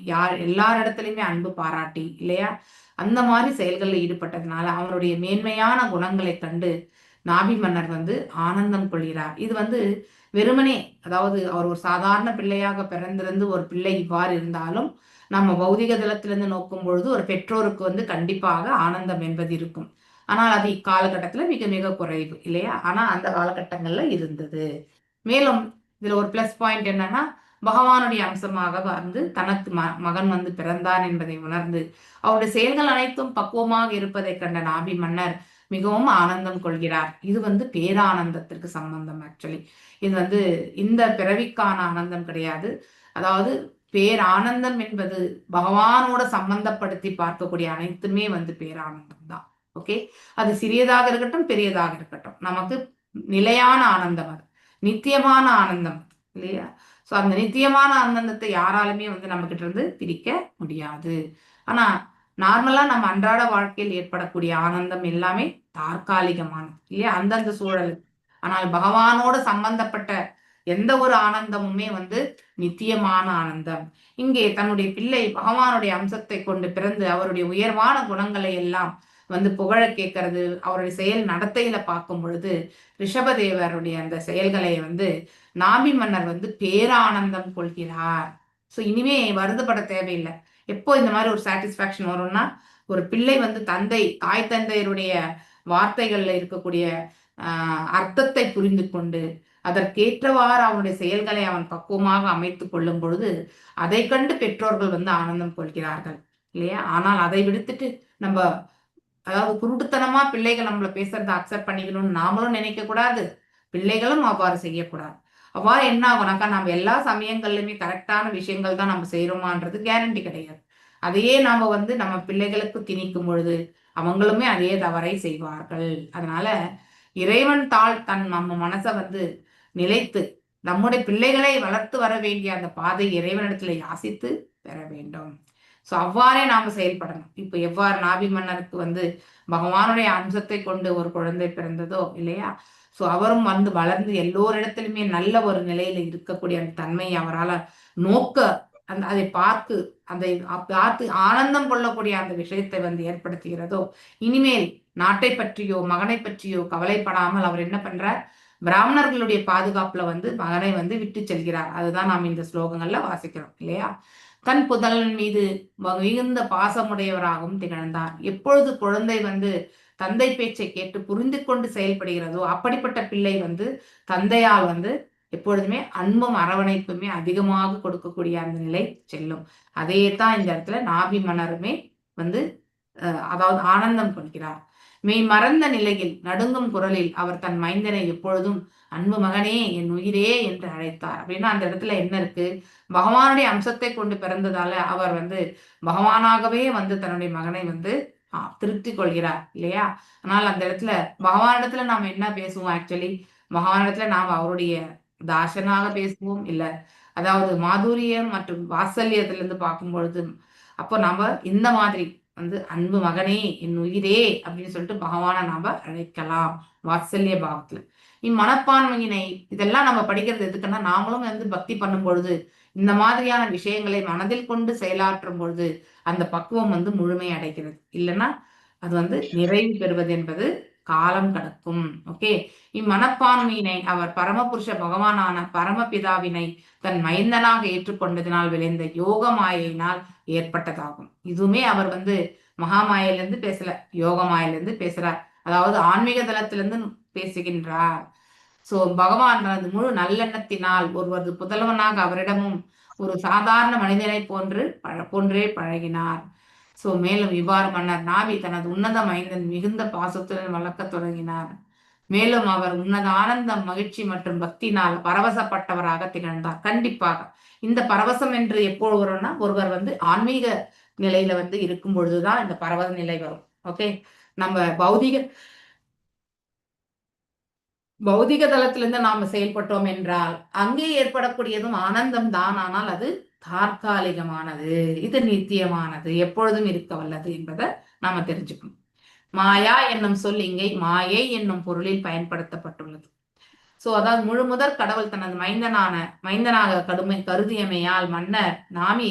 எல்லாரிடத்துலையுமே அன்பு பாராட்டி இல்லையா அந்த மாதிரி செயல்களில் ஈடுபட்டதுனால அவனுடைய மேன்மையான குணங்களை கண்டு நாபி மன்னர் வந்து ஆனந்தம் கொள்கிறார். இது வந்து வெறுமனே, அதாவது அவர் ஒரு சாதாரண பிள்ளையாக பிறந்திருந்து ஒரு பிள்ளை இவ்வாறு இருந்தாலும் நம்ம பௌதிக தளத்திலிருந்து நோக்கும் பொழுது ஒரு பெற்றோருக்கு வந்து கண்டிப்பாக ஆனந்தம் என்பது இருக்கும். ஆனால் அது இக்காலகட்டத்துல மிக மிக குறைவு இல்லையா? ஆனா அந்த காலகட்டங்கள்ல இருந்தது. மேலும் இதுல ஒரு பிளஸ் பாயிண்ட் என்னன்னா, பகவானுடைய அம்சமாக வந்து தனக்கு மகன் வந்து பிறந்தான் என்பதை உணர்ந்து அவருடைய செயல்கள் அனைத்தும் பக்குவமாக இருப்பதை கண்ட நாபி மன்னர் மிகவும் ஆனந்தம் கொள்கிறார். இது வந்து பேரானந்தத்திற்கு சம்பந்தம். ஆக்சுவலி இது வந்து இந்த பிறவிக்கான ஆனந்தம் கிடையாது. அதாவது பேரானந்தம் என்பது பகவானோட சம்பந்தப்படுத்தி பார்க்கக்கூடிய அனைத்துமே வந்து பேரானந்தம் தான். ஓகே, அது சிறியதாக இருக்கட்டும் பெரியதாக இருக்கட்டும், நமக்கு நிலையான ஆனந்தம், அது நித்தியமான ஆனந்தம் இல்லையா? ஸோ அந்த நித்தியமான ஆனந்தத்தை யாராலுமே வந்து நம்ம கிட்ட இருந்து பிரிக்க முடியாது. ஆனா நார்மலா நம்ம அன்றாட வாழ்க்கையில் ஏற்படக்கூடிய ஆனந்தம் எல்லாமே தற்காலிகமானது இல்லையா, அந்தந்த சூழலுக்கு. ஆனால் பகவானோட சம்பந்தப்பட்ட எந்த ஒரு ஆனந்தமுமே வந்து நித்தியமான ஆனந்தம். இங்கே தன்னுடைய பிள்ளை பகவானுடைய அம்சத்தை கொண்டு பிறந்து அவருடைய உயர்வான குணங்களை எல்லாம் வந்து புகழ கேட்கறது, அவருடைய செயல் நடத்தையில பார்க்கும் பொழுது ரிஷபதேவருடைய அந்த செயல்களை வந்து நாபி மன்னர் வந்து பேரானந்தம் கொள்கிறார். ஸோ இனிமே வருத்தப்பட தேவையில்லை. எப்போ இந்த மாதிரி ஒரு சாட்டிஸ்பாக்சன் வரும்னா, ஒரு பிள்ளை வந்து தாய் தந்தையருடைய வார்த்தைகள்ல இருக்கக்கூடிய அர்த்தத்தை புரிந்து கொண்டு அதற்கேற்றவாறு அவனுடைய செயல்களை அவன் பக்குவமாக அமைத்துக் கொள்ளும் பொழுது அதை கண்டு பெற்றோர்கள் வந்து ஆனந்தம் கொள்கிறார்கள் இல்லையா? ஆனால் அதை விடுத்துட்டு நம்ம, அதாவது குருட்டுத்தனமா பிள்ளைகள் நம்மள பேசுறத அக்செப்ட் பண்ணிக்கணும்னு நாமளும் நினைக்க கூடாது, பிள்ளைகளும் அவ்வாறு செய்யக்கூடாது. அவ்வாறு என்ன ஆகும்னாக்கா, நம்ம எல்லா சமயங்கள்லயுமே கரெக்டான விஷயங்கள் தான் நம்ம செய்யறோமான்றது கேரண்டி கிடையாது. அதையே நாம வந்து நம்ம பிள்ளைகளுக்கு திணிக்கும் பொழுது அவங்களுமே அதே தவறை செய்வார்கள். அதனால இறைவன் நம்ம மனசை வந்து நிலைத்து நம்முடைய பிள்ளைகளை வளர்த்து வர வேண்டிய அந்த பாதை இறைவனிடத்துல யாசித்து பெற வேண்டும். ஸோ அவ்வாறே நாம செயல்படணும். இப்ப எவ்வாறு நாபி மன்னருக்கு வந்து பகவானுடைய அம்சத்தை கொண்டு ஒரு குழந்தை பிறந்ததோ இல்லையா, ஸோ அவரும் வந்து வளர்ந்து எல்லோரிடத்திலுமே நல்ல ஒரு நிலையில இருக்கக்கூடிய அந்த தன்மையை அவரால் நோக்க, அதை பார்த்து ஆனந்தம் கொள்ளக்கூடிய அந்த விஷயத்தை வந்து ஏற்படுத்துகிறதோ, இனிமேல் நாட்டை பற்றியோ மகனை பற்றியோ கவலைப்படாமல் அவர் என்ன பண்றார், பிராமணர்களுடைய பாதுகாப்புல வந்து மகனை வந்து விட்டு செல்கிறார். அதுதான் நாம் இந்த ஸ்லோகங்கள்ல வாசிக்கிறோம் இல்லையா? தன் புதல்வன் மீது மிகுந்த பாசமுடையவராகவும் திகழ்ந்தார். எப்பொழுது குழந்தை வந்து தந்தை பேச்சை கேட்டு புரிந்து கொண்டு செயல்படுகிறதோ அப்படிப்பட்ட பிள்ளை வந்து தந்தையால் வந்து எப்பொழுதுமே அன்பும் அரவணைப்புமே அதிகமாக கொடுக்கக்கூடிய அந்த நிலை செல்லும். அதே தான் இந்த இடத்துல நாபி மன்னருமே வந்து அதாவது ஆனந்தம் கொள்கிறார். மெய் மறந்த நிலையில் நடுங்கும் குரலில் அவர் தன் மைந்தனை எப்பொழுதும் அன்பு மகனே, என் உயிரே என்று அழைத்தார். அப்படின்னா அந்த இடத்துல என்ன இருக்கு, பகவானுடைய அம்சத்தை கொண்டு பிறந்ததால அவர் வந்து பகவானாகவே வந்து தன்னுடைய மகனை வந்து திருப்தி கொள்கிறார் இல்லையா? ஆனால் அந்த இடத்துல பகவானிடத்துல நாம என்ன பேசுவோம், ஆக்சுவலி பகவானிடத்துல நாம் அவருடைய தாசனாக பேசுவோம், இல்ல அதாவது மாதுரியம் மற்றும் வாத்சல்யத்துல இருந்து பார்க்கும் பொழுது அப்போ நாம இந்த மாதிரி வந்து அன்பு மகனே, என் உயிரே அப்படின்னு சொல்லிட்டு பகவானை நாம அழைக்கலாம் வாத்சல்ய பாவத்துல. இம்மனப்பான்மையினை இதெல்லாம் நம்ம படிக்கிறது எதுக்குன்னா, நாமளும் வந்து பக்தி பண்ணும் பொழுது இந்த மாதிரியான விஷயங்களை மனதில் கொண்டு செயலாற்றும் பொழுது அந்த பக்குவம் வந்து முழுமை அடைகிறது. இல்லைன்னா அது வந்து நிறைவு பெறுவது என்பது காலம் கடக்கும். ஓகே, இம்மனப்பான்மையினை அவர் பரமபுருஷ பகவானான பரமபிதாவினை தன் மைந்தனாக ஏற்றுக்கொண்டதினால் விளைந்த யோக மாயினால் ஏற்பட்டதாகும். இதுவுமே அவர் வந்து மகாமாயிலிருந்து பேசல, யோக மாயிலிருந்து பேசுறார். அதாவது ஆன்மீக தளத்திலிருந்து பேசுகின்றார். சோ பகவான் அந்த முழு நல்லெண்ணத்தினால் ஒருவரது புதல்வனாக அவரிடமும் ஒரு சாதாரண மனிதனை போன்றே பழகினார். சோ மேலும் இவ்வாறு மன்னர் நாபி தனது உன்னத மைந்தன் மிகுந்த பாசத்துடன் வளர்க்க தொடங்கினார். மேலும் அவர் உன்னத ஆனந்தம், மகிழ்ச்சி மற்றும் பக்தினால் பரவசப்பட்டவராக திகழ்ந்தார். கண்டிப்பாக இந்த பரவசம் என்று எப்போது வரும்னா, ஒருவர் வந்து ஆன்மீக நிலையில வந்து இருக்கும் பொழுதுதான் இந்த பரவச நிலை வரும். ஓகே, நம்ம பௌதிக தளத்திலிருந்து நாம செயல்பட்டோம் என்றால் அங்கே ஏற்படக்கூடியதும் ஆனந்தம் தான். ஆனால் அது தற்காலிகமானது, இது நித்தியமானது, எப்பொழுதும் இருக்க வல்லது என்பதை நாம தெரிஞ்சுக்கணும். மாயா என்னும் சொல் இங்கே மாயை என்னும் பொருளில் பயன்படுத்தப்பட்டுள்ளது. சோ அதாவது முழு முதற் கடவுள் தனது மைந்தனாக கருதியமையால் மன்னர் நாமி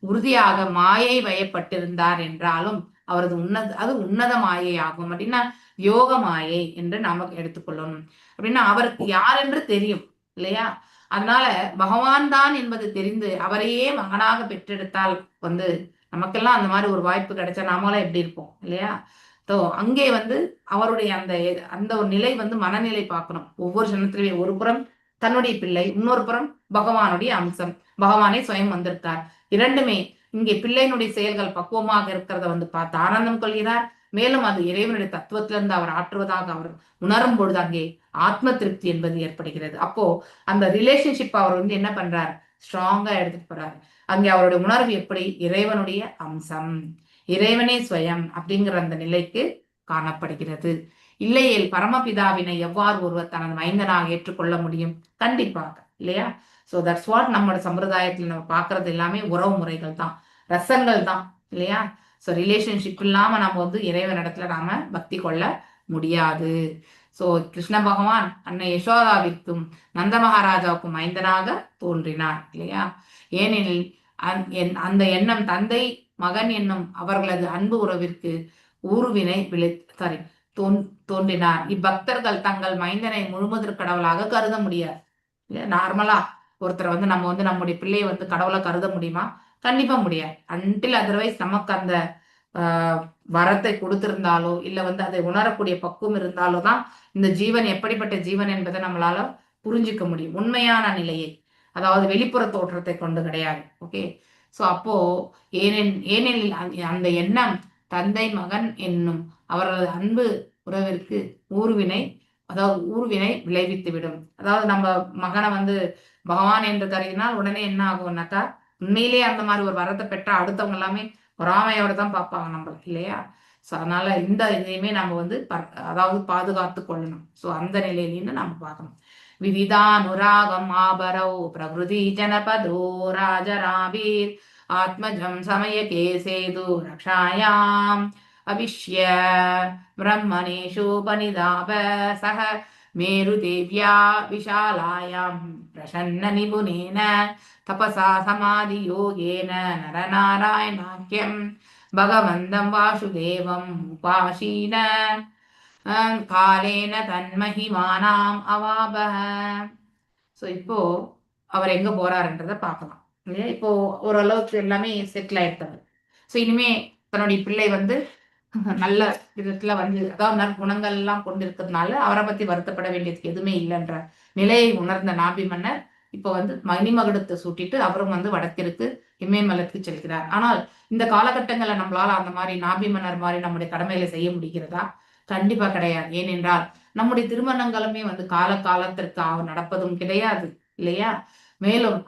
உறுதியாக மாயை வயப்பட்டிருந்தார் என்றாலும் அவரது அது உன்னத மாயை ஆகும். அப்படின்னா யோக மாயை என்று நாம எடுத்துக்கொள்ளணும். அப்படின்னா அவருக்கு யார் என்று தெரியும் இல்லையா? அதனால பகவான் தான் என்பது தெரிந்து அவரையே மகனாக பெற்றெடுத்தால் நமக்கெல்லாம் அந்த மாதிரி ஒரு வாய்ப்பு கிடைச்சா நாமெல்லாம் எப்படி இருப்போம் இல்லையா? அங்கே அவருடைய அந்த ஒரு நிலை மனநிலை பார்க்கணும். ஒவ்வொரு ஜனத்திலுமே ஒரு புறம் தன்னுடைய பிள்ளை, இன்னொரு புறம் பகவானுடைய அம்சம், பகவானே சுயம் வந்திருக்கார். இரண்டுமே இங்கே பிள்ளையினுடைய செயல்கள் பக்குவமாக இருக்கிறத பார்த்து ஆனந்தம் கொள்கிறார். மேலும் அது இறைவனுடைய தத்துவத்திலிருந்து அவர் ஆற்றுவதாக அவர் உணரும் பொழுது அங்கே ஆத்ம திருப்தி என்பது ஏற்படுகிறது. அப்போ அந்த ரிலேஷன்ஷிப் அவர் என்ன பண்றார், ஸ்ட்ராங்கா எடுத்துட்டு போறாரு. அங்கே அவருடைய உணர்வு எப்படி, இறைவனுடைய அம்சம், இறைவனே ஸ்வயம் அப்படிங்கிற அந்த நிலைக்கு காணப்படுகிறது. இல்லையேல் பரமபிதாவினை எவ்வாறு ஒருவர் தனது மைந்தனாக ஏற்றுக்கொள்ள முடியும்? கண்டிப்பாக இல்லையா? சோ தட்ஸ் வாட் நம்மளோட சம்பிரதாயத்தில் நம்ம பார்க்கறது எல்லாமே உறவு முறைகள் தான், ரசங்கள் தான் இல்லையா? ஸோ ரிலேஷன்ஷிப் இல்லாம நம்ம இறைவன் இடத்துல நாம பக்தி கொள்ள முடியாது. சோ கிருஷ்ண பகவான் அன்னை யசோதாவிற்கும் நந்த மகாராஜாவுக்கும் மைந்தனாக தோன்றினார் இல்லையா? ஏனெனில் அந்த எண்ணம் தந்தை மகன் என்னும் அவர்களது அன்பு உறவிற்கு ஊர்வினை தோன்றினார். இப்பக்தர்கள் தங்கள் மைந்தனை முழுமுதற் கடவுளாக கருத முடியாது. நார்மலா ஒருத்தர் நம்ம நம்முடைய பிள்ளையை கடவுளை கருத முடியுமா? கண்டிப்பா முடியாது. அன்டில் அதர்வைஸ் நமக்கு அந்த வரத்தை கொடுத்திருந்தாலோ இல்ல அதை உணரக்கூடிய பக்குவம் இருந்தாலோ தான் இந்த ஜீவன் எப்படிப்பட்ட ஜீவன் என்பதை நம்மளால புரிஞ்சுக்க முடியும். உண்மையான நிலையை, அதாவது வெளிப்புற தோற்றத்தை கொண்டு கிடையாது. ஓகே, சோ அப்போ ஏனெனில் அந்த எண்ணம் தந்தை மகன் என்னும் அவர்களது அன்பு உறவிற்கு ஊர்வினை விளைவித்து விடும். அதாவது நம்ம மகனை பகவான் என்று கருதினால் உடனே என்ன ஆகும்னாக்கா, உண்மையிலேயே அந்த மாதிரி ஒரு வரத்தை பெற்றா அடுத்தவங்க எல்லாமே பொறாமையோட தான் பார்ப்பாங்க நம்மளுக்கு இல்லையா? சோ அதனால இந்த இதையுமே நம்ம அதாவது பாதுகாத்து கொள்ளணும். சோ அந்த நிலையிலேருந்து நம்ம பார்க்கணும். விவிதானுராகம் ஆபரோ பிரகிருதி ஜனபதோ ராஜராபீர் ஆத்மஜம் சமய கேசேது ரக்ஷாயாம் அவிஷ்ய பிரம்மணேஷோபனிதாப சக மேரு தேவ்யா விஷாலாயாம் பிரசன்ன நிபுனேன தபசா சமாதி யோகேன நரநாராயணாக்கியம் பகவந்தம் வாசுதேவம் உபாசீன காலேன தன்மஹிமானாம் அவாபஹ. ஸோ இப்போ அவர் எங்க போறாருன்றத பார்க்கலாம் இல்லையா? இப்போ ஓரளவுக்கு எல்லாமே செட்டில் ஆயிட்டாரு. ஸோ இனிமே தன்னுடைய பிள்ளை நல்ல விதத்துல அதாவது நற்குணங்கள் எல்லாம் கொண்டிருக்கிறதுனால அவரை பத்தி வருத்தப்பட வேண்டியதுக்கு எதுவுமே இல்லைன்ற நிலையை உணர்ந்த நாபி மன்னர் இப்போ மணிமகுடத்தை சூட்டிட்டு அவரும் வடக்கிற்கு இமயமலைக்கு செல்கிறார். ஆனால் இந்த காலகட்டங்களை நம்மளால அந்த மாதிரி நாபி மன்னர் மாதிரி நம்முடைய கடமைகளை செய்ய முடிகிறதா? கண்டிப்பா கிடையாது. ஏனென்றால் நம்முடைய திருமணங்களுமே காலத்திற்கு நடப்பதும் கிடையாது இல்லையா? மேலும்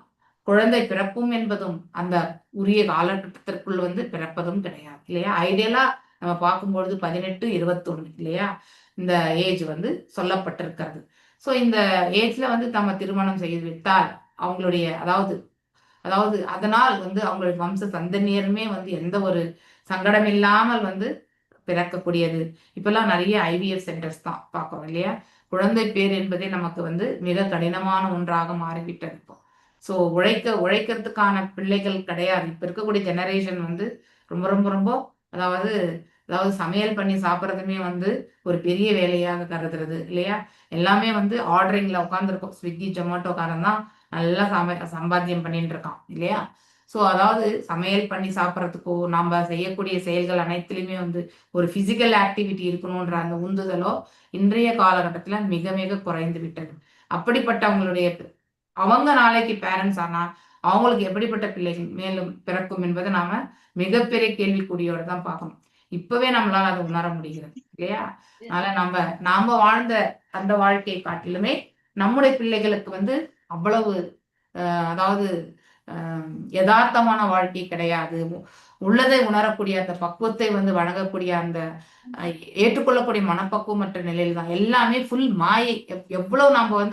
குழந்தை பிறப்பும் என்பதும் அந்த உரிய காலகட்டத்திற்குள் பிறப்பதும் கிடையாது இல்லையா? ஐடியலா நம்ம பார்க்கும்பொழுது 18, 21 இல்லையா? இந்த ஏஜ் சொல்லப்பட்டிருக்கிறது. ஸோ இந்த ஏஜ்ல நம்ம திருமணம் செய்து விட்டால் அவங்களுடைய அதாவது அதனால் அவங்களுடைய வம்ச சந்ததியருமே எந்த ஒரு சங்கடம் இல்லாமல் பிறக்கக்கூடியது. இப்பெல்லாம் நிறைய IVF சென்டர்ஸ் தான் பார்க்கிறோம் இல்லையா? குழந்தை பேர் என்பதே நமக்கு மிக கடினமான ஒன்றாக மாறிவிட்டது இப்போ. ஸோ உழைக்கிறதுக்கான பிள்ளைகள் கிடையாது. இப்ப இருக்கக்கூடிய ஜெனரேஷன் ரொம்ப ரொம்ப ரொம்ப அதாவது சமையல் பண்ணி சாப்பிட்றதுமே ஒரு பெரிய வேலையாக கருதுறது இல்லையா? எல்லாமே ஆர்டரிங்ல உட்காந்துருக்கோம். ஸ்விக்கி ஜொமேட்டோக்காரன் தான் நல்லா சம்பாத்தியம் பண்ணிட்டு இருக்கான் இல்லையா? ஸோ அதாவது சமையல் பண்ணி சாப்பிட்றதுக்கோ நம்ம செய்யக்கூடிய செயல்கள் அனைத்துலையுமே ஒரு பிசிக்கல் ஆக்டிவிட்டி இருக்கணும்ன்ற அந்த உந்துதலோ இன்றைய காலகட்டத்துல மிக மிக குறைந்து விட்டது. அப்படிப்பட்டவங்களுடைய அவங்க நாளைக்கு பேரண்ட்ஸ் ஆனா அவங்களுக்கு எப்படிப்பட்ட பிள்ளைகள் மேலும் பிறக்கும் என்பதை நாம மிகப்பெரிய கேள்விக்குறியோட தான் பார்க்கணும். இப்பவே நம்மளால அதை உணர முடிகிறது இல்லையா? அதனால நாம வாழ்ந்த அந்த வாழ்க்கையை காட்டிலுமே நம்முடைய பிள்ளைகளுக்கு அவ்வளவு அதாவது யதார்த்தமான வாழ்க்கை கிடையாது. உள்ளதை உணரக்கூடிய அந்த பக்குவத்தை வழங்கக்கூடிய அந்த ஏற்றுக்கொள்ளக்கூடிய மனப்பக்குவமற்ற நிலையில் தான் எல்லாமே ஃபுல் மாயை. எவ்வளவு நம்ம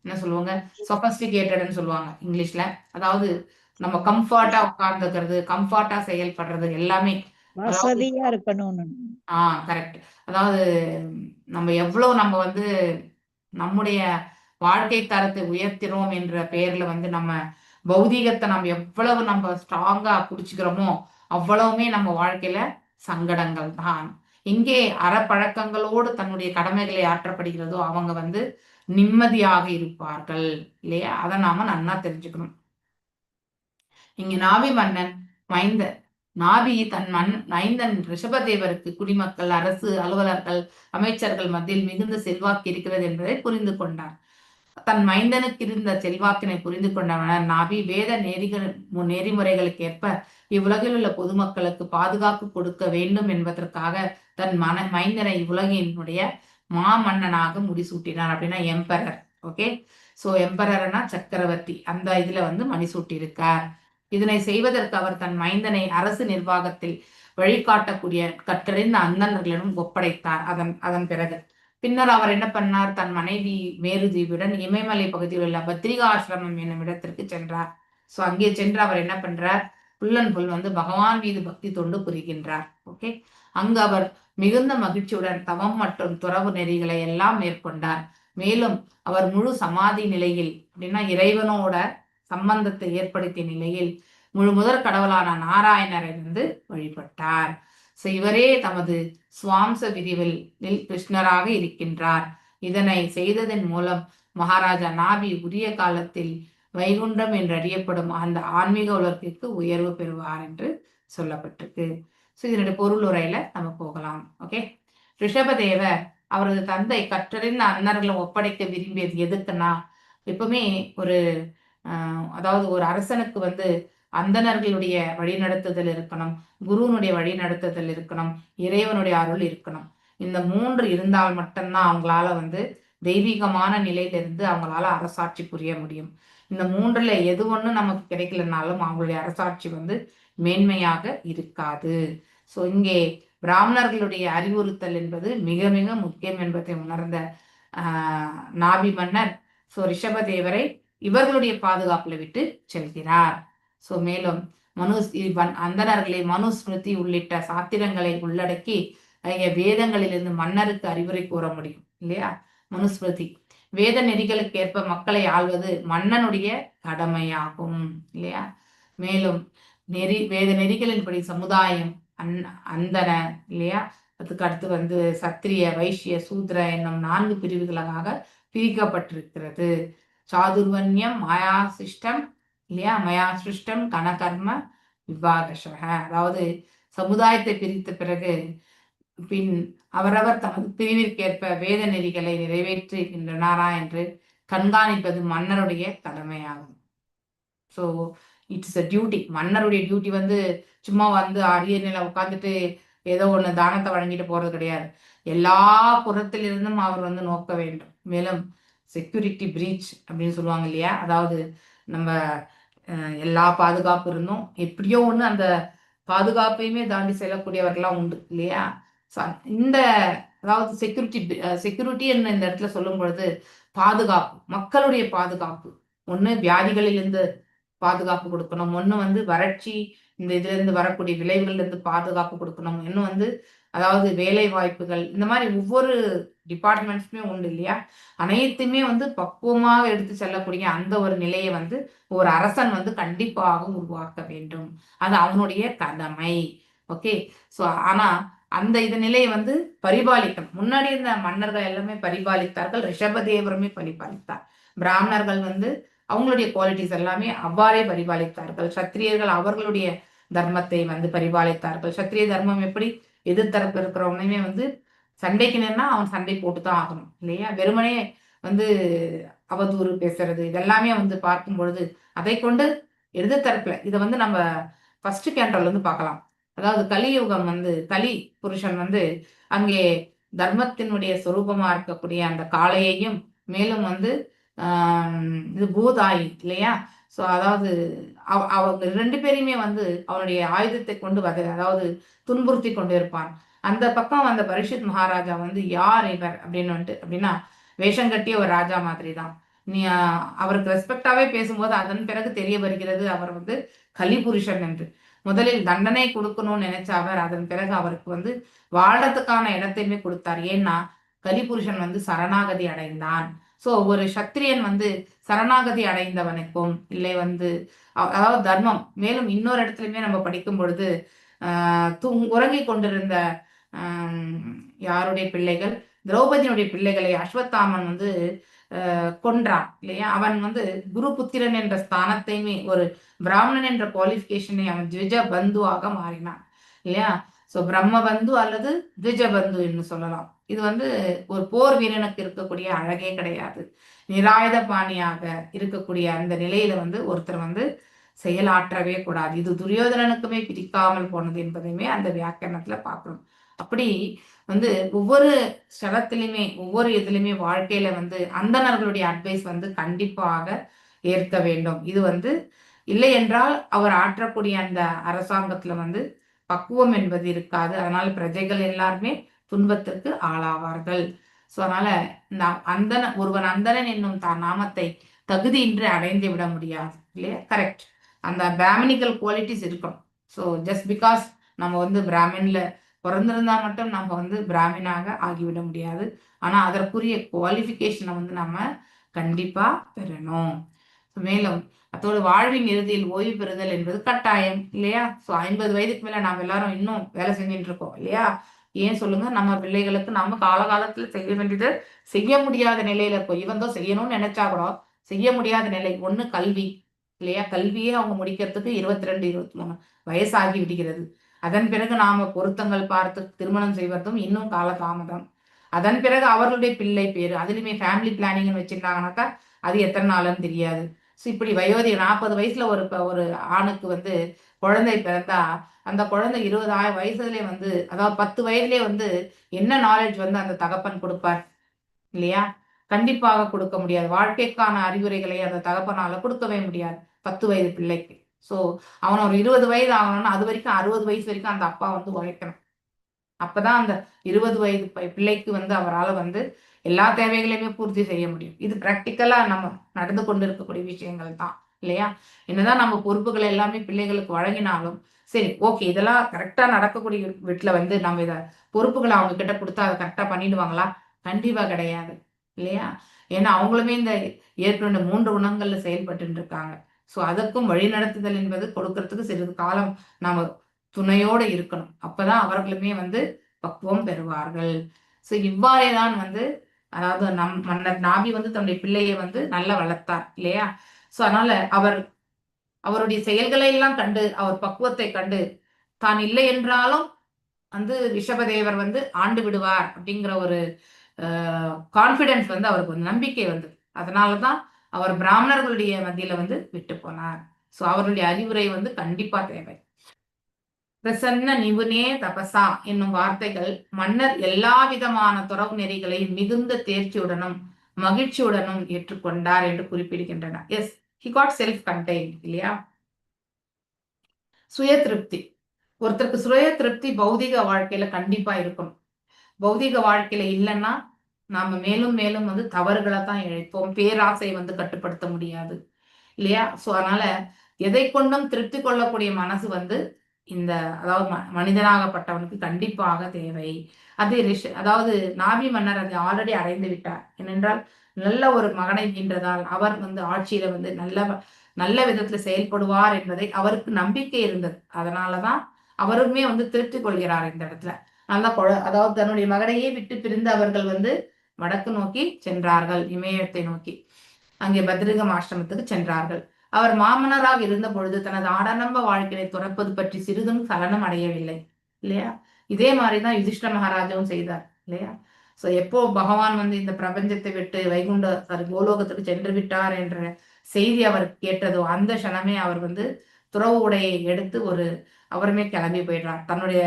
என்ன சொல்லுவாங்க, சொபஸ்டிகேட்டட்னு சொல்லுவாங்க இங்கிலீஷ்ல. அதாவது நம்ம கம்ஃபர்ட்டா உட்கார்ந்துக்கிறது, கம்ஃபர்ட்டா செயல்படுறது எல்லாமே வசதியா இருக்கணும். கரெக்ட். அதாவது நம்ம எவ்வளவு நம்ம நம்முடைய வாழ்க்கை தரத்தை உயர்த்தினோம் என்ற பெயர்ல வந்து நம்ம பௌதீகத்தை நம்ம எவ்வளவு நம்ம ஸ்ட்ராங்கா பிடிச்சுக்கிறோமோ அவ்வளவுமே நம்ம வாழ்க்கையில சங்கடங்கள் தான். எங்கே அறப்பழக்கங்களோடு தன்னுடைய கடமைகளை ஆற்றப்படுகிறதோ அவங்க வந்து நிம்மதியாக இருப்பார்கள் இல்லையா? அதை நாம நன்னா தெரிஞ்சுக்கணும். இங்க நாபி மன்னன் மைந்தன் நாபி தன் மைந்தன் ரிஷபதேவருக்கு குடிமக்கள், அரசு அலுவலர்கள், அமைச்சர்கள் மத்தியில் மிகுந்த செல்வாக்கு இருக்கிறது என்பதை புரிந்து கொண்டார். தன் மைந்தனுக்கு இருந்த செல்வாக்கினை புரிந்து கொண்டவனர் நாபி வேத நெறிமுறைகளுக்கு ஏற்ப இவ்வுலகில் உள்ள பொதுமக்களுக்கு பாதுகாப்பு கொடுக்க வேண்டும் என்பதற்காக தன் மைந்தனை இவ்வுலகினுடைய மாமன்னனாக முடிசூட்டினார். அப்படின்னா எம்பரர். ஓகே, சோ எம்பரர்னா சக்கரவர்த்தி, அந்த இதுல வந்து மணிசூட்டி இருக்கார். இதனை செய்வதற்கு அவர் தன் மைந்தனை அரசு நிர்வாகத்தில் வழிகாட்டக்கூடிய கற்றறிந்த அந்தணர்களிடம் ஒப்படைத்தார். அதன் பிறகு பின்னர் அவர் என்ன பண்ணார்? தன் மனைவி மேருதீவுடன் இமயமலை பகுதியில் உள்ள பத்ரிகாசிரமம் என்னும் இடத்திற்கு சென்றார். சோ அங்கே சென்று அவர் என்ன பண்றார்? புல்லன் புல் வந்து பகவான் மீது பக்தி தொண்டு புரிகின்றார். ஓகே, அங்கு அவர் மிகுந்த மகிழ்ச்சியுடன் தவம் மற்றும் துறவு நெறிகளை எல்லாம் மேற்கொண்டார். மேலும் அவர் முழு சமாதி நிலையில், அப்படின்னா இறைவனோட சம்பந்தத்தை ஏற்படுத்திய நிலையில் முழு முதற் கடவுளான நாராயணரை வந்து வழிபட்டார். இவரே தமது சுவாம்ச விரிவில் கிருஷ்ணராக இருக்கின்றார். இதனை செய்ததன் மூலம் மகாராஜா நாபி உரிய காலத்தில் வைகுண்டம் என்று அறியப்படும் அந்த ஆன்மீக உலகிற்கு உயர்வு பெறுவார் என்று சொல்லப்பட்டிருக்கு. இதனுடைய பொருள் உரையில நம்ம போகலாம். ஓகே, ரிஷபதேவர் அவரது தந்தை கற்றறிந்த அன்னர்களை ஒப்படைக்க விரும்பியது எதுக்குன்னா, எப்பவுமே ஒரு அதாவது ஒரு அரசனுக்கு வந்து அந்தணர்களுடைய வழிநடத்துதல் இருக்கணும், குருவனுடைய வழிநடத்துதல் இருக்கணும், இறைவனுடைய அருள் இருக்கணும். இந்த 3 இருந்தால் மட்டும்தான் அவங்களால வந்து தெய்வீகமான நிலையிலிருந்து அவங்களால அரசாட்சி புரிய முடியும். இந்த 3ல எது ஒண்ணு நமக்கு கிடைக்கலனாலும் அவங்களுடைய அரசாட்சி வந்து மேன்மையாக இருக்காது. சோ இங்கே பிராமணர்களுடைய அறிவுறுத்தல் என்பது மிக மிக முக்கியம் என்பதை உணர்ந்த நாபி மன்னர் ரிஷபதேவரை இவர்களுடைய பாதுகாப்புல விட்டு செல்கிறார். சோ மேலும் அந்தணர்களை மனுஸ்மிருதி உள்ளிட்ட சாத்திரங்களை உள்ளடக்கி வேதங்களிலிருந்து மன்னருக்கு அறிவுரை கூற முடியும் இல்லையா? மனுஸ்மிருதி வேத நெறிகளுக்கு ஏற்ப மக்களை ஆள்வது மன்னனுடைய கடமையாகும் இல்லையா? மேலும் வேத நெறிகளின்படி சமுதாயம் அந்தன இல்லையா, அதுக்கு அடுத்து வந்து சத்திரிய, வைஷ்ய, சூத்ர என்னும் 4 பிரிவுகளாக பிரிக்கப்பட்டிருக்கிறது. சாதுர்வன்யம், மாயா சிஷ்டம் இல்லையா, மயா சிருஷ்டம், கனகர்ம விவாகஷக. அதாவது சமுதாயத்தை பிரித்த பிறகு பின் அவரவர் தமது பிரிவிற்கேற்ப வேத நெறிகளை நிறைவேற்றுகின்றனாரா என்று கண்காணிப்பது மன்னருடைய கடமையாகும். So it's a duty. மன்னருடைய டியூட்டி வந்து சும்மா வந்து அரியணையில உட்காந்துட்டு ஏதோ ஒன்று தானத்தை வழங்கிட்டு போறது கிடையாது. எல்லா புறத்திலிருந்தும் அவர் வந்து நோக்க வேண்டும். மேலும் செக்யூரிட்டி பிரீச் அப்படின்னு சொல்லுவாங்க இல்லையா, அதாவது நம்ம எல்லா பாதுகாப்பு இருந்தும் எப்படியோ ஒன்று அந்த பாதுகாப்பையுமே தாண்டி செல்லக்கூடியவர்கள்லாம் உண்டு இல்லையா? இந்த அதாவது செக்யூரிட்டி என்ன இந்த இடத்துல சொல்லும் பொழுது பாதுகாப்பு, மக்களுடைய பாதுகாப்பு. ஒன்று வியாதிகளிலிருந்து பாதுகாப்பு கொடுக்கணும், ஒன்று வந்து வறட்சி இந்த இதுல இருந்து வரக்கூடிய விளைவுகள்ல இருந்து பாதுகாப்பு கொடுக்கணும், இன்னும் வந்து அதாவது வேலை வாய்ப்புகள், இந்த மாதிரி ஒவ்வொரு டிபார்ட்மெண்ட்ஸுமே உண்டு இல்லையா? அனைத்துமே வந்து பக்குவமாக எடுத்து செல்லக்கூடிய அந்த ஒரு நிலையை வந்து ஒரு அரசன் வந்து கண்டிப்பாக உருவாக்க வேண்டும். அது அவனுடைய கடமை. ஓகே, ஸோ ஆனா அந்த இது நிலையை வந்து பரிபாலிக்கணும். முன்னாடி இருந்த மன்னர்கள் எல்லாமே பரிபாலித்தார்கள், ரிஷபதேவருமே பரிபாலித்தார். பிராமணர்கள் வந்து அவங்களுடைய குவாலிட்டிஸ் எல்லாமே அவ்வாறே பரிபாலித்தார்கள். சத்திரியர்கள் அவர்களுடைய தர்மத்தை வந்து பரிபாலித்தார்கள். சத்திரிய தர்மம் எப்படி எதிர்த்தரப்பு இருக்கிறவனையுமே வந்து சண்டைக்கு நின்னா அவன் சண்டை போட்டுதான் ஆகணும் இல்லையா? வெறுமனே வந்து அவதூறு பேசுறது இதெல்லாமே வந்து பார்க்கும் பொழுது அதை கொண்டு எதிர்த்தரப்புல இதை வந்து நம்ம ஃபர்ஸ்ட் கேண்டர்ல வந்து பார்க்கலாம். அதாவது கலியுகம் வந்து கலி புருஷன் வந்து அங்கே தர்மத்தினுடைய சொரூபமா இருக்கக்கூடிய அந்த காளையையும் மேலும் வந்து இது பூதாயி இல்லையா? ஸோ அதாவது அவங்க 2 பேரையுமே வந்து அவனுடைய ஆயுதத்தை கொண்டு அதாவது துன்புறுத்தி கொண்டு இருப்பான். அந்த பக்கம் அந்த பரீட்சித் மகாராஜா வந்து யார் இவர் அப்படின்னு வந்துட்டு அப்படின்னா வேஷம் கட்டிய ஒரு ராஜா மாதிரி தான். நீ அவருக்கு ரெஸ்பெக்டாவே பேசும்போது அதன் பிறகு தெரிய வருகிறது அவர் வந்து கலிபுருஷன் என்று. முதலில் தண்டனை கொடுக்கணும்னு நினைச்ச அவர் அதன் பிறகு அவருக்கு வந்து வாழறதுக்கான இடத்தையுமே கொடுத்தார். ஏன்னா கலிபுருஷன் வந்து சரணாகதி அடைந்தான். ஸோ ஒரு சத்திரியன் வந்து சரணாகதி அடைந்தவனுக்கும் இல்லை வந்து அதாவது தர்மம். மேலும் இன்னொரு இடத்துலையுமே நம்ம படிக்கும் பொழுது உறங்கி கொண்டிருந்த யாருடைய பிள்ளைகள், திரௌபதியினுடைய பிள்ளைகளை அஸ்வத்தாமன் வந்து கொன்றான் இல்லையா. அவன் வந்து குரு புத்திரன் என்ற ஸ்தானத்தையுமே ஒரு பிராமணன் என்ற குவாலிபிகேஷனை அவன் த்விஜ பந்துவாக மாறினான் இல்லையா. ஸோ பிரம்ம பந்து அல்லது த்விஜ பந்து என்று சொல்லலாம். இது வந்து ஒரு போர் வீரனுக்கு இருக்கக்கூடிய அழகே கிடையாது. நிராயுத பாணியாக இருக்கக்கூடிய அந்த நிலையில வந்து ஒருத்தர் வந்து செயலாற்றவே கூடாது. இது துரியோதனனுக்குமே பிடிக்காமல் போனது என்பதையுமே அந்த வியாக்கியானத்துல பார்க்கணும். அப்படி வந்து ஒவ்வொரு ஸ்தலத்திலுமே ஒவ்வொரு இதுலையுமே வாழ்க்கையில வந்து அந்தணர்களுடைய அட்வைஸ் வந்து கண்டிப்பாக ஏற்க வேண்டும். இது வந்து இல்லை என்றால் அவர் ஆற்றக்கூடிய அந்த அரசாங்கத்துல வந்து பக்குவம் என்பது இருக்காது. அதனால பிரஜைகள் எல்லாருமே துன்பத்திற்கு ஆளாவார்கள். ஸோ அதனால ஒருவன் அந்தணன் என்னும் தான் நாமத்தை தகுதியின்றி அடைந்து விட முடியாது இல்லையா. கரெக்ட். அந்த பிராமணிக்கல் குவாலிட்டிஸ் இருக்கணும். ஸோ ஜஸ்ட் பிகாஸ் நம்ம வந்து பிராமின்ல பிறந்திருந்தா மட்டும் நம்ம வந்து பிராமினாக ஆகிவிட முடியாது. ஆனா அதற்குரிய குவாலிஃபிகேஷனை வந்து நம்ம கண்டிப்பா பெறணும். மேலும் அதோட வாழ்வின் இறுதியில் ஓய்வு பெறுதல் என்பது கட்டாயம் இல்லையா. ஸோ 50 வயதுக்கு மேல நாம எல்லாரும் இன்னும் வேலை செஞ்சுட்டு இருக்கோம் இல்லையா. ஏன் சொல்லுங்க, நம்ம பிள்ளைகளுக்கு நம்ம காலகாலத்துல செய்ய வேண்டியது செய்ய முடியாத நிலையில இருக்கும். இவன் தான் செய்யணும்னு நினைச்சா கூட செய்ய முடியாத நிலை. ஒண்ணு கல்வி இல்லையா. கல்வியே அவங்க முடிக்கிறதுக்கு 22, 23 வயசாகி விடுகிறது. அதன் பிறகு நாம பொருத்தங்கள் பார்த்து திருமணம் செய்வதும் இன்னும் காலதாமதம். அதன் பிறகு அவர்களுடைய பிள்ளை பேரு, அதுலயுமே ஃபேமிலி பிளானிங்னு வச்சிருந்தாங்கனாக்கா அது எத்தனை நாளுன்னு தெரியாது. ஸோ இப்படி வயோதிக 40 வயசுல ஒரு ஆணுக்கு வந்து குழந்தை பிறந்தா அந்த குழந்தை 20 வயசுலயே வந்து அதாவது 10 வயதுலயே வந்து என்ன நாலேஜ் வந்து அந்த தகப்பன் கொடுப்பார் இல்லையா. கண்டிப்பாக கொடுக்க முடியாது. வாழ்க்கைக்கான அறிவுரைகளை அந்த தகப்பனால கொடுக்கவே முடியாது 10 வயது பிள்ளைக்கு. ஸோ அவன் ஒரு 20 வயது ஆகணும்னா அது வரைக்கும் 60 வயசு வரைக்கும் அந்த அப்பா வந்து உழைக்கணும். அப்பதான் அந்த 20 வயது பிள்ளைக்கு வந்து அவரால் வந்து எல்லா தேவைகளையுமே பூர்த்தி செய்ய முடியும். இது பிராக்டிக்கலா நம்ம நடந்து கொண்டு இருக்கக்கூடிய விஷயங்கள் தான் இல்லையா. என்னதான் நம்ம பொறுப்புகள் எல்லாமே பிள்ளைகளுக்கு வழங்கினாலும் சரி ஓகே இதெல்லாம் கரெக்டா நடக்கக்கூடிய வீட்டுல வந்து நம்ம இத பொறுப்புகளை அவங்க கிட்ட கொடுத்தா அதை கரெக்டா பண்ணிடுவாங்களா? கண்டிப்பா கிடையாது இல்லையா. ஏன்னா அவங்களுமே இந்த ஏற்கனவே 3 குணங்கள்ல செயல்பட்டு இருக்காங்க. ஸோ அதற்கும் வழிநடத்துதல் என்பது கொடுக்கறதுக்கு சிறிது காலம் நாம துணையோடு இருக்கணும். அப்பதான் அவர்களுமே வந்து பக்குவம் பெறுவார்கள். ஸோ இவ்வாறே தான் வந்து அதாவது மன்னர் நாபி வந்து தன்னுடைய பிள்ளையை வந்து நல்லா வளர்த்தார் இல்லையா. ஸோ அதனால அவருடைய செயல்களை எல்லாம் கண்டு அவர் பக்குவத்தை கண்டு தான் இல்லை என்றாலும் வந்து ரிஷபதேவர் வந்து ஆண்டு விடுவார் அப்படிங்கிற ஒரு கான்பிடன்ஸ் வந்து அவருக்கு ஒரு நம்பிக்கை வந்து அதனாலதான் அவர் பிராமணர்களுடைய மத்தியில வந்து விட்டு போனார். ஸோ அவருடைய அறிவுரை வந்து கண்டிப்பா தேவை. பிரசன்ன நிபுணே தபசா என்னும் வார்த்தைகள் மன்னர் எல்லா விதமான துறவு நெறிகளையும் மிகுந்த தேர்ச்சியுடனும் மகிழ்ச்சியுடனும் ஏற்றுக்கொண்டார் என்று குறிப்பிடுகின்றன. Yes, he got self contained இல்லையா. சுய திருப்தி. ஒருத்தருக்கு சுய திருப்தி பௌதிக வாழ்க்கையில கண்டிப்பா இருக்கணும். பௌதிக வாழ்க்கையில இல்லைன்னா நாம மேலும் மேலும் வந்து தவறுகளை தான் இழைப்போம். பேராசை வந்து கட்டுப்படுத்த முடியாது இல்லையா. ஸோ அதனால எதை கொண்டும் திருப்தி கொள்ளக்கூடிய மனசு வந்து இந்த அதாவது மனிதனாகப்பட்டவனுக்கு கண்டிப்பாக தேவை. அது அதாவது நாபி மன்னர் அதை ஆல்ரெடி அடைந்து விட்டார். ஏனென்றால் நல்ல ஒரு மகனை ஈன்றதால் அவர் வந்து ஆட்சியில வந்து நல்ல விதத்துல செயல்படுவார் என்பதை அவருக்கு நம்பிக்கை இருந்தது. அதனாலதான் அவருமே வந்து திருப்தி கொள்கிறார் இந்த இடத்துல. நல்லா அதாவது தன்னுடைய மகனையே விட்டு பிரிந்து அவர்கள் வந்து வடக்கு நோக்கி சென்றார்கள், இமயத்தை நோக்கி. அங்கே பத்ரிகம் ஆசிரமத்துக்கு சென்றார்கள். அவர் மாமனராக இருந்த பொழுது தனது ஆடம்பர வாழ்க்கையை துறப்பது பற்றி சிறிதும் சலனம் அடையவில்லை இல்லையா. இதே மாதிரிதான் யுதிஷ்ட மகாராஜாவும் செய்தார் இல்லையா. சோ எப்போ பகவான் வந்து இந்த பிரபஞ்சத்தை விட்டு கோலோகத்துக்கு சென்று விட்டார் என்ற செய்தி அவர் கேட்டதோ அந்த க்ஷணமே அவர் வந்து துறவு உடையை எடுத்து அவருமே கிளம்பி போயிடுறார். தன்னுடைய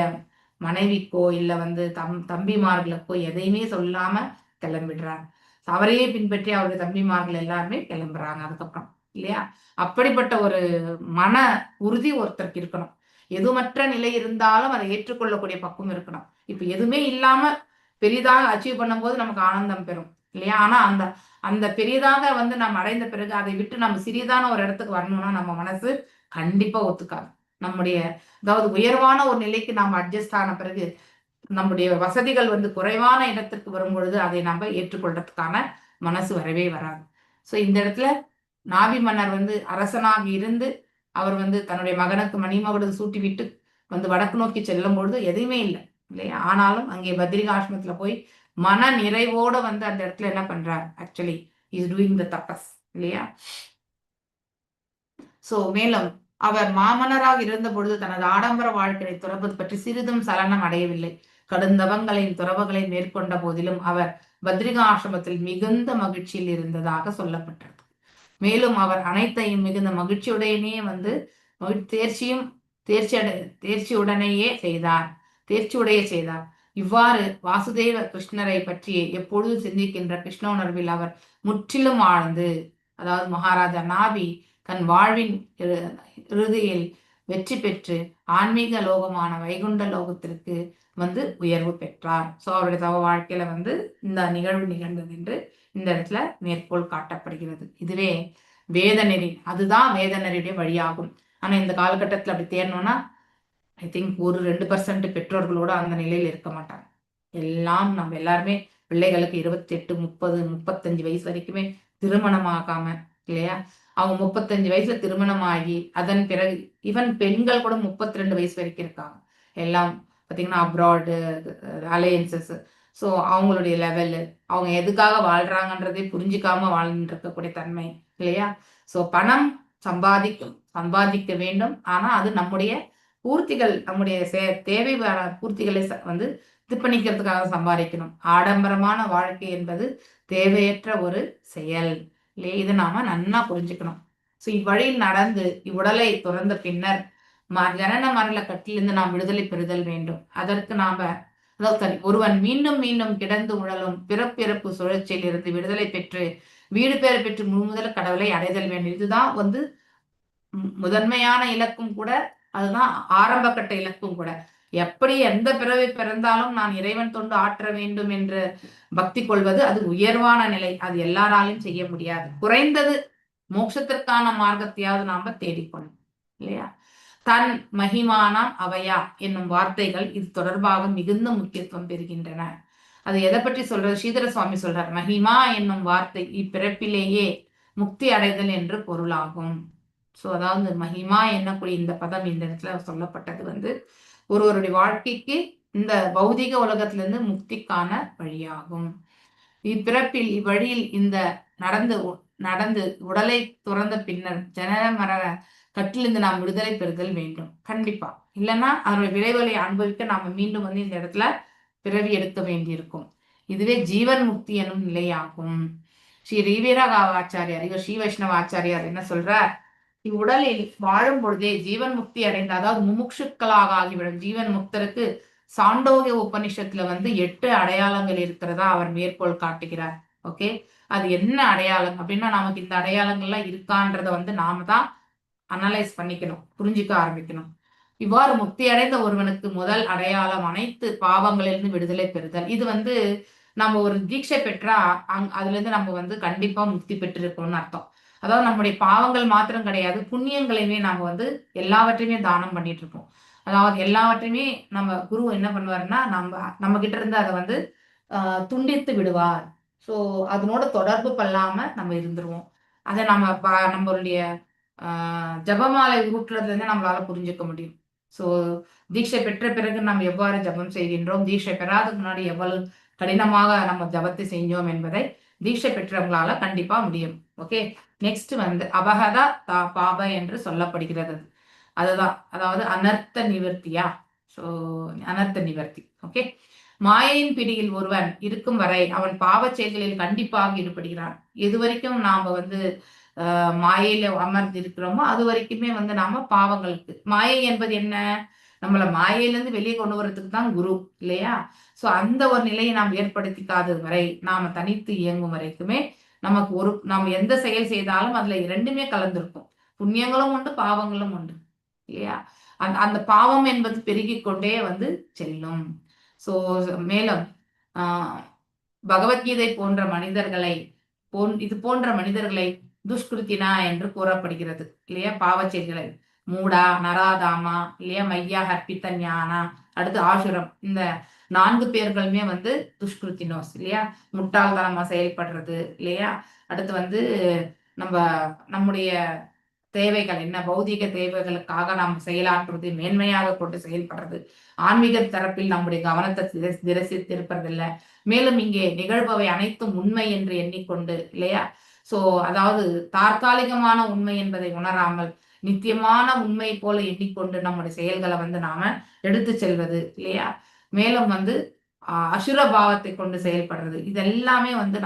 மனைவிக்கோ இல்ல வந்து தம்பிமார்களுக்கோ எதையுமே சொல்லாம கிளம்பிடுறார். அவரையே பின்பற்றி அவருடைய தம்பிமார்கள் எல்லாருமே கிளம்புறாங்க அதுக்கப்புறம் இல்லையா. அப்படிப்பட்ட ஒரு மன உறுதி ஒருத்தருக்கு இருக்கணும். எதுமற்ற நிலை இருந்தாலும் அதை ஏற்றுக்கொள்ளக்கூடிய பக்குவம் இருக்கணும். இப்ப எதுவுமே இல்லாம பெரிதாக அச்சீவ் பண்ணும்போது நமக்கு ஆனந்தம் பெறும் இல்லையா. ஆனா அந்த பெரியதாக வந்து நம்ம அடைந்த பிறகு அதை விட்டு நம்ம சிறியதான ஒரு இடத்துக்கு வரணும்னா நம்ம மனசு கண்டிப்பா ஒத்துக்காது. நம்முடைய அதாவது உயர்வான ஒரு நிலைக்கு நாம் அட்ஜஸ்ட் ஆன பிறகு நம்முடைய வசதிகள் வந்து குறைவான இடத்திற்கு வரும் பொழுது அதை நம்ம ஏற்றுக்கொள்றதுக்கான மனசு வரவே வராது. ஸோ இந்த இடத்துல நாபி மன்னர் வந்து அரசனாக இருந்து அவர் வந்து தன்னுடைய மகனுக்கு மணிமகுடம் சூட்டி விட்டு வந்து வடக்கு நோக்கி செல்லும் பொழுது எதுவுமே இல்லை இல்லையா. ஆனாலும் அங்கே பத்ரிகாசிரமத்துல போய் மன நிறைவோட வந்து அந்த இடத்துல என்ன பண்றார், ஆக்சுவலி இஸ் டூயிங் த தபஸ் இல்லையா. சோ மேலும் அவர் மாமன்னராக இருந்த பொழுது தனது ஆடம்பர வாழ்க்கையை துறப்பது பற்றி சிறிதும் சலனம் அடையவில்லை. கடுந்தவங்களையும் துறவுகளையும் மேற்கொண்ட போதிலும் அவர் பத்ரிகா ஆசிரமத்தில் மிகுந்த மகிழ்ச்சியில் இருந்ததாக சொல்லப்பட்டது. மேலும் அவர் அனைத்தையும் மிகுந்த மகிழ்ச்சியுடனே வந்து தேர்ச்சியுடனேயே செய்தார். இவ்வாறு வாசுதேவ கிருஷ்ணரை பற்றி எப்பொழுது சிந்திக்கின்ற கிருஷ்ண உணர்வில் அவர் முற்றிலும் ஆழ்ந்து, அதாவது மகாராஜா நாபி தன் வாழ்வின் இறுதியில் வெற்றி பெற்று ஆன்மீக லோகமான வைகுண்ட லோகத்திற்கு வந்து உயர்வு பெற்றார். சோ அவருடைய தவ வாழ்க்கையில வந்து இந்த நிகழ்வு நிகழ்ந்தது என்று இந்த இடத்துல மேற்கோள் காட்டப்படுகிறது. இதுவே வேதநெறி, அதுதான் வேதநெறியுடைய வழியாகும். ஆனா இந்த காலகட்டத்துல அப்படி தேரணும்னா ஐ திங்க் ஒரு 2% பெற்றோர்களோட அந்த நிலையில் இருக்க மாட்டாங்க. எல்லாம் நம்ம எல்லாருமே பிள்ளைகளுக்கு 28, 30, 35 வயசு வரைக்குமே திருமணம் ஆகாம இல்லையா, அவங்க 35 வயசுல திருமணம் ஆகி அதன் பிறகு ஈவன் பெண்கள் கூட 32 வயசு வரைக்கும் இருக்காங்க. எல்லாம் பார்த்தீங்கன்னா அப்ராடு அலையன்சஸ். ஸோ அவங்களுடைய லெவலு, அவங்க எதுக்காக வாழ்றாங்கன்றதே புரிஞ்சிக்காம வாழ்ந்துட்டு இருக்கக்கூடிய தன்மை இல்லையா. ஸோ பணம் சம்பாதிக்க வேண்டும். ஆனா அது நம்முடைய பூர்த்திகள், நம்முடைய தேவை பூர்த்திகளை வந்து இது பண்ணிக்கிறதுக்காக சம்பாதிக்கணும். ஆடம்பரமான வாழ்க்கை என்பது தேவையற்ற ஒரு செயல் இல்லையே. இதை நாம நன்னா புரிஞ்சுக்கணும். ஸோ இவ்வழியில் நடந்து இவ்வுடலை துறந்த பின்னர் ஜனன மரண கட்டிலிருந்து நாம் விடுதலை பெறுதல் வேண்டும். அதற்கு நாம அதாவது ஒருவன் மீண்டும் மீண்டும் கிடந்து உழலும் பிறப்பிறப்பு சுழற்சியில் இருந்து விடுதலை பெற்று வீடு பேறு பெற்று முழுமுதல் கடவுளை அடைதல் வேண்டும். இதுதான் வந்து முதன்மையான இலக்கும் கூட, அதுதான் ஆரம்ப கட்ட இலக்கும் கூட. எப்படி எந்த பிறவை பிறந்தாலும் நான் இறைவன் தொண்டு ஆற்ற வேண்டும் என்று பக்தி கொள்வது அது உயர்வான நிலை. அது எல்லாராலையும் செய்ய முடியாது. குறைந்தது மோட்சத்திற்கான மார்க்கத்தையாவது நாம தேடிக்கொள்ளும் இல்லையா. தன் மகிமானாம் அவையா என்னும் வார்த்தைகள் இது தொடர்பாக மிகுந்த முக்கியத்துவம் பெறுகின்றன. அது எதை பற்றி சொல்றது, ஸ்ரீதர சுவாமி சொல்றார், மகிமா என்னும் வார்த்தை இப்பிறப்பிலேயே முக்தி அடைதல் என்று பொருளாகும். ஸோ அதாவது மகிமா என்னக்கூடிய இந்த பதம் இந்த இடத்துல சொல்லப்பட்டது வந்து ஒருவருடைய வாழ்க்கைக்கு இந்த பௌதிக உலகத்திலிருந்து முக்திக்கான வழியாகும். இப்பிறப்பில் இவ்வழியில் இந்த நடந்து உடலை துறந்த பின்னர் ஜனன மரண கட்டிலிருந்து நாம் விடுதலை பெறுதல் வேண்டும். கண்டிப்பா இல்லைன்னா அதனுடைய விளைவுகளை அனுபவிக்க நாம மீண்டும் வந்து இந்த இடத்துல பிறவி எடுக்க வேண்டியிருக்கும். இதுவே ஜீவன் முக்தி எனும் நிலையாகும். ஸ்ரீ ரீவீரகாச்சாரியார், இவர் ஸ்ரீ வைஷ்ணவ ஆச்சாரியார் என்ன சொல்றார், இவ்வுடலில் வாழும் பொழுதே ஜீவன் முக்தி அடைந்த, அதாவது முமுட்சுக்களாக ஆகிவிடும் ஜீவன் முக்தருக்கு சாண்டோகிய உபனிஷத்துல வந்து 8 அடையாளங்கள் இருக்கிறதா அவர் மேற்கோள் காட்டுகிறார். ஓகே, அது என்ன அடையாளம் அப்படின்னா நமக்கு இந்த அடையாளங்கள்லாம் இருக்கான்றத வந்து நாம தான் அனலைஸ் பண்ணிக்கணும், புரிஞ்சுக்க ஆரம்பிக்கணும். இவ்வாறு முக்தி அடைந்த ஒருவனுக்கு முதல் அடையாளம் அனைத்து பாவங்களிலிருந்து விடுதலை பெறுதல். இது வந்து நம்ம ஒரு தீட்சை பெற்றா அதுல இருந்து நம்ம வந்து கண்டிப்பா முக்தி பெற்றிருக்கோம்னு அர்த்தம். அதாவது நம்முடைய பாவங்கள் மாத்திரம் கிடையாது, புண்ணியங்களையுமே நாம வந்து எல்லாவற்றையுமே தானம் பண்ணிட்டு இருக்கோம். அதாவது எல்லாவற்றையுமே நம்ம குரு என்ன பண்ணுவாருன்னா நம்ம கிட்ட இருந்து அதை வந்து துண்டித்து விடுவார். ஸோ அதனோட தொடர்பு பல்லாம நம்ம இருந்துருவோம். அதை நம்மளுடைய ஜபமாலை ஊற்றுறதுல இருந்து நம்மளால புரிஞ்சுக்க முடியும். ஸோ தீட்சை பெற்ற பிறகு நம்ம எவ்வாறு ஜபம் செய்கின்றோம், தீட்சை பெறாதுக்கு முன்னாடி எவ்வளவு கடினமாக நம்ம ஜபத்தை செஞ்சோம் என்பதை தீட்சை பெற்றவங்களால கண்டிப்பா முடியும். ஓகே, நெக்ஸ்ட் வந்து அபகதா பாப என்று சொல்லப்படுகிறது. அதுதான், அதாவது அனர்த்த நிவர்த்தியா. ஸோ அனர்த்த நிவர்த்தி. ஓகே, மாயையின் பிடியில் ஒருவன் இருக்கும் வரை அவன் பாவ செயல்களில் கண்டிப்பாக ஈடுபடுகிறான். எது வரைக்கும் நாம வந்து மாயையில அமர்ந்து இருக்கிறோமோ அது வரைக்குமே வந்து நாம பாவங்களுக்கு, மாயை என்பது என்ன, நம்மள மாயையிலிருந்து வெளியே கொண்டு வர்றதுக்கு தான் குரு இல்லையா. சோ அந்த ஒரு நிலையை நாம் ஏற்படுத்திக்காத வரை, நாம தனித்து இயங்கும் வரைக்குமே நமக்கு நாம் எந்த செயல் செய்தாலும் அதுல 2மே கலந்திருக்கும். புண்ணியங்களும் உண்டு, பாவங்களும் உண்டு இல்லையா. அந்த பாவம் என்பது பெருகி கொண்டே வந்து செல்லும். சோ மேலும் பகவத்கீதை போன்ற மனிதர்களை இது போன்ற மனிதர்களை துஷ்கிருத்தினா என்று கூறப்படுகிறது இல்லையா. பாவச்செயல்களை மூடா, நராதாமா இல்லையா, மையா, ஹர்பித்த ஞானா, அடுத்து ஆசுரம், இந்த 4 பேர்களுமே வந்து துஷ்கிருத்தினோஸ் இல்லையா, முட்டாள்தனமா செயல்படுறது இல்லையா. அடுத்து வந்து நம்ம நம்முடைய தேவைகள் என்ன, பௌதிக தேவைகளுக்காக நாம் செயலாற்றுவது, மேன்மையாக கொண்டு செயல்படுறது, ஆன்மீக தரப்பில் நம்முடைய கவனத்தை திருப்பதில்லை. மேலும் இங்கே நிகழ்பவை அனைத்தும் உண்மை என்று எண்ணிக்கொண்டு இல்லையா, சோ அதாவது தற்காலிகமான உண்மை என்பதை உணராமல் நித்தியமான உண்மை போல எண்ணிக்கொண்டு நம்முடைய செயல்களை வந்து நாம எடுத்து செல்வது இல்லையா. மேலும் வந்து அசுர பாவத்தை கொண்டு செயல்படுறது, இதெல்லாமே வந்து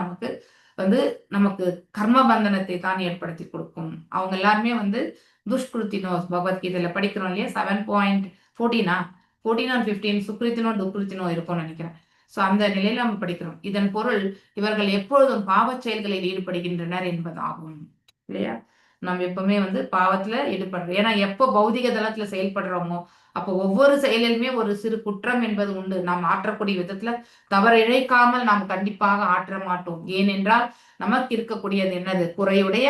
நமக்கு கர்ம பந்தனத்தை தான் ஏற்படுத்தி கொடுக்கும். அவங்க எல்லாருமே வந்து துஷ்கிருத்தினோஸ், பகவத்கீதையில படிக்கிறோம் இல்லையா, 7.14 14 or 15 சுக்ரித்தினோ துக்ரித்தினோ இருக்கும்னு நினைக்கிறேன். சோ அந்த நிலையில நம்ம படிக்கிறோம். இதன் பொருள் இவர்கள் எப்பொழுதும் பாவச் செயல்களில் ஈடுபடுகின்றனர் என்பதாகும் இல்லையா. நம்ம எப்பவுமே வந்து பாவத்துல ஈடுபடுறோம். ஏன்னா எப்போ பௌதிக தளத்துல செயல்படுறோமோ அப்போ ஒவ்வொரு செயலிலுமே ஒரு சிறு குற்றம் என்பது உண்டு. நாம் ஆற்றக்கூடிய விதத்துல தவறு இழைக்காமல் நாம் கண்டிப்பாக ஆற்ற மாட்டோம். ஏனென்றால் நமக்கு இருக்கக்கூடியது என்னது, குறையுடைய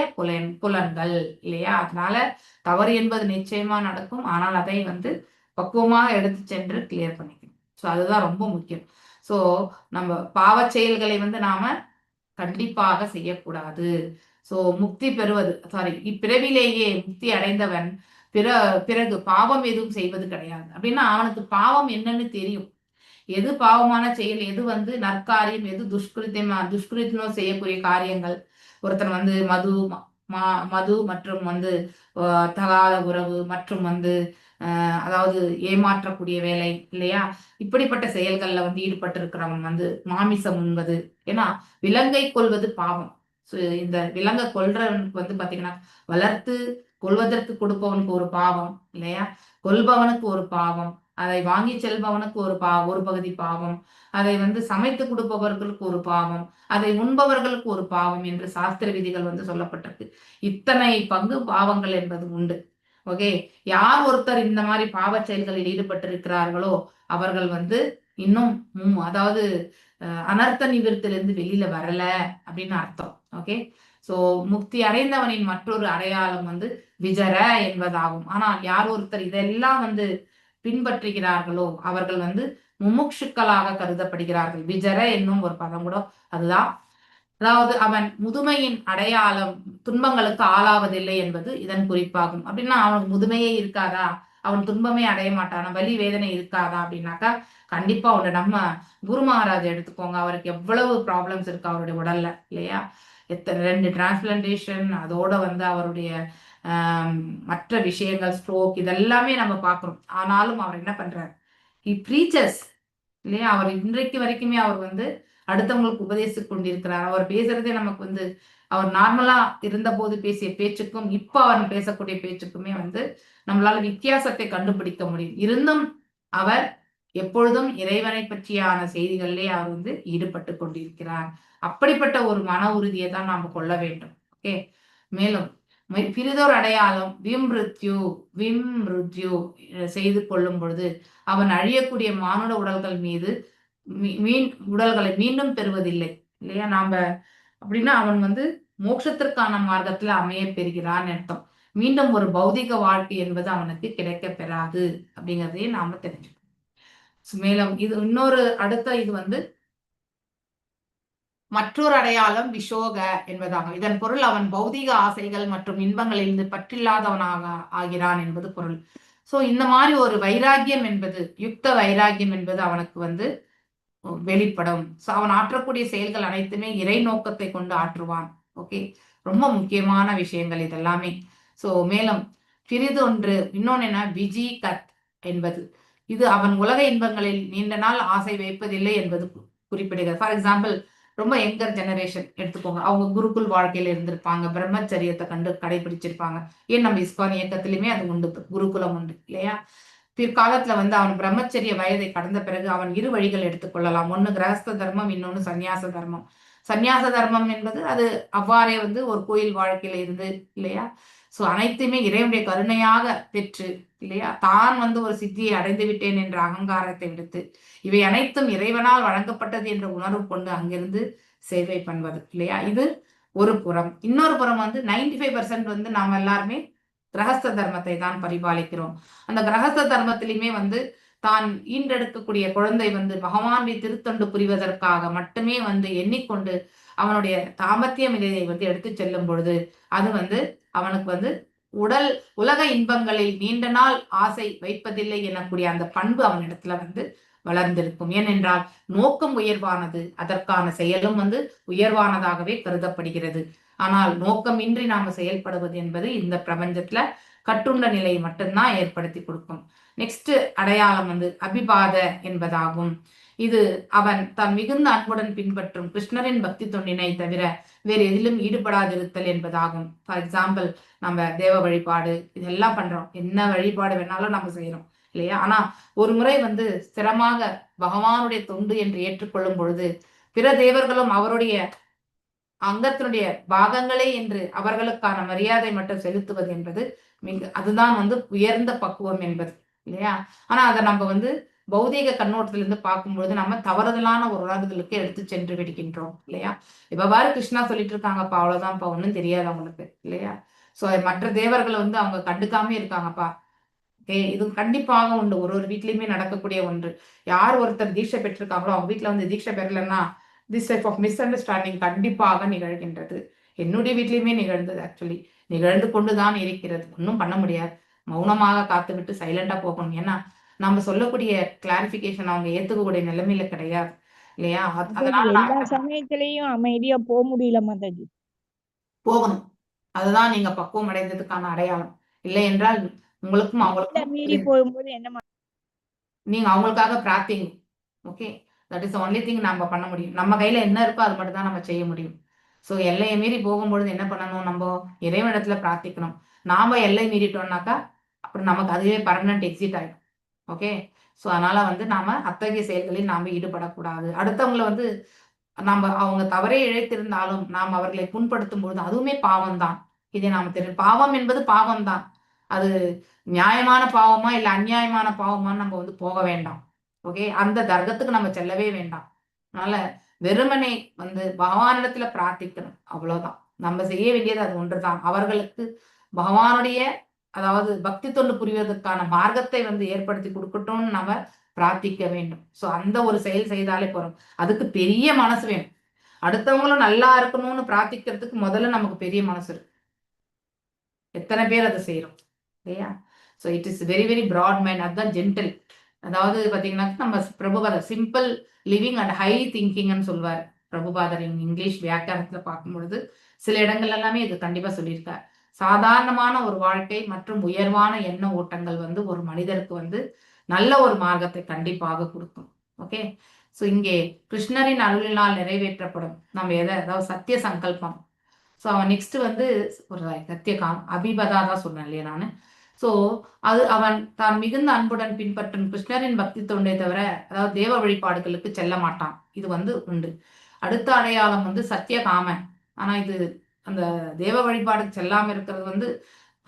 புலன்கள் இல்லையா. அதனால தவறு என்பது நிச்சயமா நடக்கும். ஆனால் அதை வந்து பக்குவமாக எடுத்து சென்று கிளியர் பண்ணிக்கணும். ஸோ அதுதான் ரொம்ப முக்கியம். ஸோ நம்ம பாவ செயல்களை வந்து நாம கண்டிப்பாக செய்யக்கூடாது. சோ முக்தி பெறுவது இப்பிறவிலேயே முக்தி அடைந்தவன் பிறகு பாவம் எதுவும் செய்வது கிடையாது. அப்படின்னா அவனுக்கு பாவம் என்னன்னு தெரியும். எது பாவமான செயல், எது வந்து நற்காரியம், எது துஷ்கிருத்தினோ செய்யக்கூடிய காரியங்கள். ஒருத்தன் வந்து மது மற்றும் வந்து தகாத உறவு மற்றும் வந்து அதாவது ஏமாற்றக்கூடிய வேலை இல்லையா, இப்படிப்பட்ட செயல்கள்ல வந்து ஈடுபட்டு இருக்கிறவன் வந்து மாமிசம் உண்பது. ஏன்னா விலங்கை கொல்வது பாவம். இந்த விலங்கை கொல்றவனுக்கு வந்து பாத்தீங்கன்னா வளர்த்து கொல்வதற்கு கொடுப்பவனுக்கு ஒரு பாவம் இல்லையா, கொல்பவனுக்கு ஒரு பாவம், அதை வாங்கி செல்பவனுக்கு ஒரு பகுதி பாவம், அதை வந்து சமைத்து கொடுப்பவர்களுக்கு ஒரு பாவம், அதை உண்பவர்களுக்கு ஒரு பாவம் என்று சாஸ்திர விதிகள் வந்து சொல்லப்பட்டிருக்கு. இத்தனை பங்கு பாவங்கள் என்பது உண்டு. ஓகே, யார் ஒருத்தர் இந்த மாதிரி பாவ செயல்களில் ஈடுபட்டிருக்கிறார்களோ அவர்கள் வந்து இன்னும் அதாவது அனர்த்த நிவர்த்திலிருந்து வெளியில வரல அப்படின்னு அர்த்தம். ஓகே, சோ முக்தி அடைந்தவனின் மற்றொரு அடையாளம் வந்து விஜர என்பதாகும். ஆனால் யார் ஒருத்தர் இதெல்லாம் வந்து பின்பற்றுகிறார்களோ அவர்கள் வந்து முமுட்சுக்களாக கருதப்படுகிறார்கள். விஜர என்னும் ஒரு பதம் கூட அதுதான். அதாவது அவன் முதுமையின் அடையாளம் துன்பங்களுக்கு ஆளாவதில்லை என்பது இதன் குறிப்பாகும். அப்படின்னா அவனுக்கு முதுமையே இருக்காதா, அவன் துன்பமே அடைய மாட்டானா, வலி வேதனை இருக்காதா அப்படின்னாக்கா கண்டிப்பா உண்டு. நம்ம குரு மகாராஜ் எடுத்துக்கோங்க, அவருக்கு எவ்வளவு ப்ராப்ளம்ஸ் இருக்கு அவருடைய உடல்ல இல்லையா. 2 டிரான்ஸ்பிளான்டேஷன், அதோட வந்து அவருடைய மற்ற விஷயங்கள், ஸ்ட்ரோக், இதெல்லாமே நம்ம பார்க்கிறோம். ஆனாலும் அவர் என்ன பண்றாரு, ஹி ப்ரீச்சஸ் இல்லையா. அவர் இன்றைக்கு வரைக்குமே அவர் வந்து அடுத்தவங்களுக்கு உபதேசித்து கொண்டிருக்கிறார். அவர் பேசுறதே நமக்கு வந்து அவர் நார்மலா இருந்த போது பேசிய பேச்சுக்கும் இப்ப அவர் பேசக்கூடிய பேச்சுக்குமே வந்து நம்மளால வித்தியாசத்தை கண்டுபிடிக்க முடியும். இருந்தும் அவர் எப்பொழுதும் இறைவனை பற்றியான செய்திகளிலே அவர் வந்து ஈடுபட்டு கொண்டிருக்கிறார். அப்படிப்பட்ட ஒரு மன உறுதியை தான் நாம கொள்ள வேண்டும். ஓகே, மேலும் பிரிதோர் அடையாளம் விம்ருத்யு செய்து கொள்ளும் பொழுது அவன் அழியக்கூடிய மானுட உடல்கள் மீது உடல்களை மீண்டும் பெறுவதில்லை இல்லையா. நாம அப்படின்னா அவன் வந்து மோட்சத்திற்கான மார்க்கத்துல அமைய பெறுகிறான்னு அர்த்தம். மீண்டும் ஒரு பௌதிக வாழ்க்கை என்பது அவனுக்கு கிடைக்க பெறாது அப்படிங்கிறதையும் நாம தெரிஞ்சுக்கணும். மேலும் இது இன்னொரு அடுத்த இது வந்து மற்றொரு அடையாளம் விஷோக என்பதாகும். இதன் பொருள் அவன் பௌதிக ஆசைகள் மற்றும் இன்பங்களிலிருந்து பற்றில்லாதவனாக ஆகிறான் என்பது பொருள். சோ இந்த மாதிரி ஒரு வைராக்கியம் என்பது, யுக்த வைராக்கியம் என்பது அவனுக்கு வந்து வெளிப்படும். அவன் ஆற்றக்கூடிய செயல்கள் அனைத்துமே இறை நோக்கத்தை கொண்டு ஆற்றுவான். ஓகே, ரொம்ப முக்கியமான விஷயங்கள் இதெல்லாமே. சோ மேலும் பிரிதொன்று இன்னொன்னு என்ன, விஜி கத் என்பது இது அவன் உலக இன்பங்களில் நீண்ட நாள் ஆசை வைப்பதில்லை என்பது குறிப்பிடுகிறது. ஃபார் எக்ஸாம்பிள், ரொம்ப யங்கர் ஜெனரேஷன் எடுத்துக்கோங்க, அவங்க குருகுல் வாழ்க்கையில இருந்திருப்பாங்க, பிரம்மச்சரியத்தை கடைபிடிச்சிருப்பாங்க. ஏன் நம்ம இஸ்கான் இயக்கத்திலுமே அது உண்டு, குருகுலம் உண்டு இல்லையா. பிற்காலத்துல வந்து அவன் பிரம்மச்சரிய வயதை கடந்த பிறகு அவன் 2 வழிகள் எடுத்துக்கொள்ளலாம். ஒண்ணு கிரகஸ்த தர்மம், இன்னொன்னு சந்நியாச தர்மம். சந்நியாச தர்மம் என்பது அது அவ்வாறே வந்து ஒரு கோயில் வாழ்க்கையில இருந்து இல்லையா. சோ அனைத்துமே இறைவனுடைய கருணையாக பெற்று இல்லையா, தான் வந்து ஒரு சித்தியை அடைந்து விட்டேன் என்ற அகங்காரத்தை விடுத்து இவை அனைத்தும் இறைவனால் வழங்கப்பட்டது என்ற உணர்வு கொண்டு அங்கிருந்து சேவை பண்ணுவது இல்லையா. இது ஒரு புறம். இன்னொரு புறம் வந்து 95% வந்து நாம எல்லாருமே கிரகஸ்த தர்மத்தை தான் பரிபாலிக்கிறோம். அந்த கிரகஸ்த தர்மத்திலுமே வந்து தான் ஈன்றெடுக்கக்கூடிய குழந்தை வந்து பகவானுடைய திருத்தொண்டு புரிவதற்காக மட்டுமே வந்து எண்ணிக்கொண்டு அவனுடைய தாம்பத்திய நிலையை வந்து எடுத்து செல்லும் பொழுது அது வந்து அவனுக்கு வந்து உலக இன்பங்களில் நீண்ட நாள் ஆசை வைப்பதில்லை எனக்கூடிய அந்த பண்பு அவனிடத்துல வந்து வளர்ந்திருக்கும். ஏனென்றால் நோக்கம் உயர்வானது, அதற்கான செயலும் வந்து உயர்வானதாகவே கருதப்படுகிறது. ஆனால் நோக்கமின்றி நாம செயல்படுவது என்பது இந்த பிரபஞ்சத்துல கட்டுண்ட நிலையை மட்டும்தான் ஏற்படுத்தி கொடுக்கும். நெக்ஸ்ட் அடையாளம் வந்து அபிபாத என்பதாகும். இது அவன் தான் மிகுந்த அன்புடன் பின்பற்றும் கிருஷ்ணரின் பக்தி தொண்டினை தவிர வேறு எதிலும் ஈடுபடாதிருத்தல் என்பதாகும். ஃபார் எக்ஸாம்பிள், நம்ம தேவ வழிபாடு இதெல்லாம் பண்றோம், என்ன வழிபாடு வேணாலும் நம்ம செய்யறோம் இல்லையா? ஆனா ஒரு முறை வந்து ஸ்திரமாக பகவானுடைய தொண்டு என்று ஏற்றுக்கொள்ளும் பொழுது பிற தேவர்களும் அவருடைய அங்கத்தினுடைய பாகங்களே என்று அவர்களுக்கான மரியாதை மட்டும் செலுத்துவது என்பது அதுதான் வந்து உயர்ந்த பக்குவம் என்பது இல்லையா? ஆனா அதை நம்ம வந்து பௌதீக கண்ணோட்டத்திலிருந்து பார்க்கும்பொழுது நம்ம தவறுதலான ஒரு உணர்வுகளுக்கு எடுத்து சென்று விடுகின்றோம் இல்லையா? இப்ப கிருஷ்ணா சொல்லிட்டு இருக்காங்கப்பா, அவ்வளவுதான்ப்பா, ஒன்றும் தெரியாது அவங்களுக்கு இல்லையா? சோ மற்ற தேவர்களை வந்து அவங்க கண்டுக்காம இருக்காங்கப்பா. இது கண்டிப்பாக உண்டு, ஒரு வீட்லயுமே நடக்கக்கூடிய ஒன்று. யார் ஒருத்தர் தீட்சை பெற்றிருக்காங்களோ அவங்க வீட்டுல வந்து தீட்சை பெறலன்னா this type of misunderstanding கண்டிப்பாக நிகழ்கின்றது. என்னுடைய வீட்லயுமே நிகழ்ந்தது, ஆக்சுவலி நிகழ்ந்து கொண்டுதான் இருக்கிறது. ஒன்றும் பண்ண முடியாது, மௌனமாக காத்துவிட்டு சைலண்டா போகணும். ஏன்னா நம்ம சொல்லக்கூடிய கிளாரிபிகேஷன் அவங்க ஏத்துக்கக்கூடிய நிலைமையில கிடையாது இல்லையா? அதனால எல்லா சமயத்திலையும் அமைதியா போக முடியல மாதாஜி. போகணும், அதுதான் நீங்க பக்குவம் அடைந்ததுக்கான அடையாளம். இல்லை என்றால் உங்களுக்கும் அவங்களுக்கும் மீறி போகும்போது என்ன நீங்க அவங்களுக்காக பிரார்த்திங்க. Okay, that is only thing நம்ம பண்ண முடியும். நம்ம கையில என்ன இருக்கோ அது மட்டும் தான் நம்ம செய்ய முடியும். ஸோ எல்லையை மீறி போகும்பொழுது என்ன பண்ணணும்? நம்ம இறைவனிடத்துல பிரார்த்திக்கணும். நாம எல்லை மீறிட்டோம்னாக்கா அப்புறம் நமக்கு அதுவே பர்மனன்ட் எக்ஸிட் ஆயிடும். ஓகே, ஸோ அதனால வந்து நாம அத்தகைய செயல்களில் நாம ஈடுபடக்கூடாது. அடுத்தவங்களை வந்து நம்ம அவங்க தவறே இழைத்திருந்தாலும் நாம் அவர்களை புண்படுத்தும் பொழுது அதுவுமே பாவம் தான். இதை நாம தெரியும். பாவம் என்பது பாவம் தான். அது நியாயமான பாவமா இல்ல அநியாயமான பாவமான்னு நம்ம வந்து போக வேண்டாம். ஓகே, அந்த தர்க்கத்துக்கு நம்ம செல்லவே வேண்டாம். அதனால வெறுமனே வந்து பகவானிடத்துல பிரார்த்திக்கணும், அவ்வளவுதான். நம்ம செய்ய வேண்டியது அது ஒன்றுதான். அவர்களுக்கு பகவானுடைய அதாவது பக்தி தொண்டு புரிவதற்கான மார்க்கத்தை வந்து ஏற்படுத்தி கொடுக்கட்டும்னு நம்ம பிரார்த்திக்க வேண்டும். சோ அந்த ஒரு செயல் செய்தாலே போறோம். அதுக்கு பெரிய மனசு வேணும். அடுத்தவங்களும் நல்லா இருக்கணும்னு பிரார்த்திக்கிறதுக்கு முதல்ல நமக்கு பெரிய மனசு இருக்கு. எத்தனை பேர் அதை செய்யறோம் இல்லையா? So it is very very broad mind. அதுதான் ஜென்டில். அதாவது பாத்தீங்கன்னா நம்ம பிரபுபாதர் சிம்பிள் லிவிங் அண்ட் ஹை திங்கிங்னு சொல்வார். பிரபுபாதர் இங்கிலீஷ் வியாக்கியானத்துல பார்க்கும் பொழுது சில இடங்கள் எல்லாமே இது கண்டிப்பா சொல்லியிருக்கார். சாதாரணமான ஒரு வாழ்க்கை மற்றும் உயர்வான எண்ண ஓட்டங்கள் வந்து ஒரு மனிதருக்கு வந்து நல்ல ஒரு மார்க்கத்தை கண்டிப்பாக கொடுக்கும். ஓகே, ஸோ இங்கே கிருஷ்ணரின் அருளினால் நிறைவேற்றப்படும் நம்ம அதாவது சத்திய சங்கல்பம். ஸோ அவன் நெக்ஸ்ட் வந்து ஒரு சத்தியகாம் அபிபதா தான் சொன்னேன் இல்லையா நானு? ஸோ அது அவன் தான் மிகுந்த அன்புடன் பின்பற்றும் கிருஷ்ணரின் பக்தி தொண்டை தவிர அதாவது தேவ வழிபாடுகளுக்கு செல்ல மாட்டான். இது வந்து உண்டு. அடுத்த அடையாளம் வந்து சத்தியகாமன். ஆனா இது அந்த தேவ வழிபாடுக்கு செல்லாம இருக்கிறது வந்து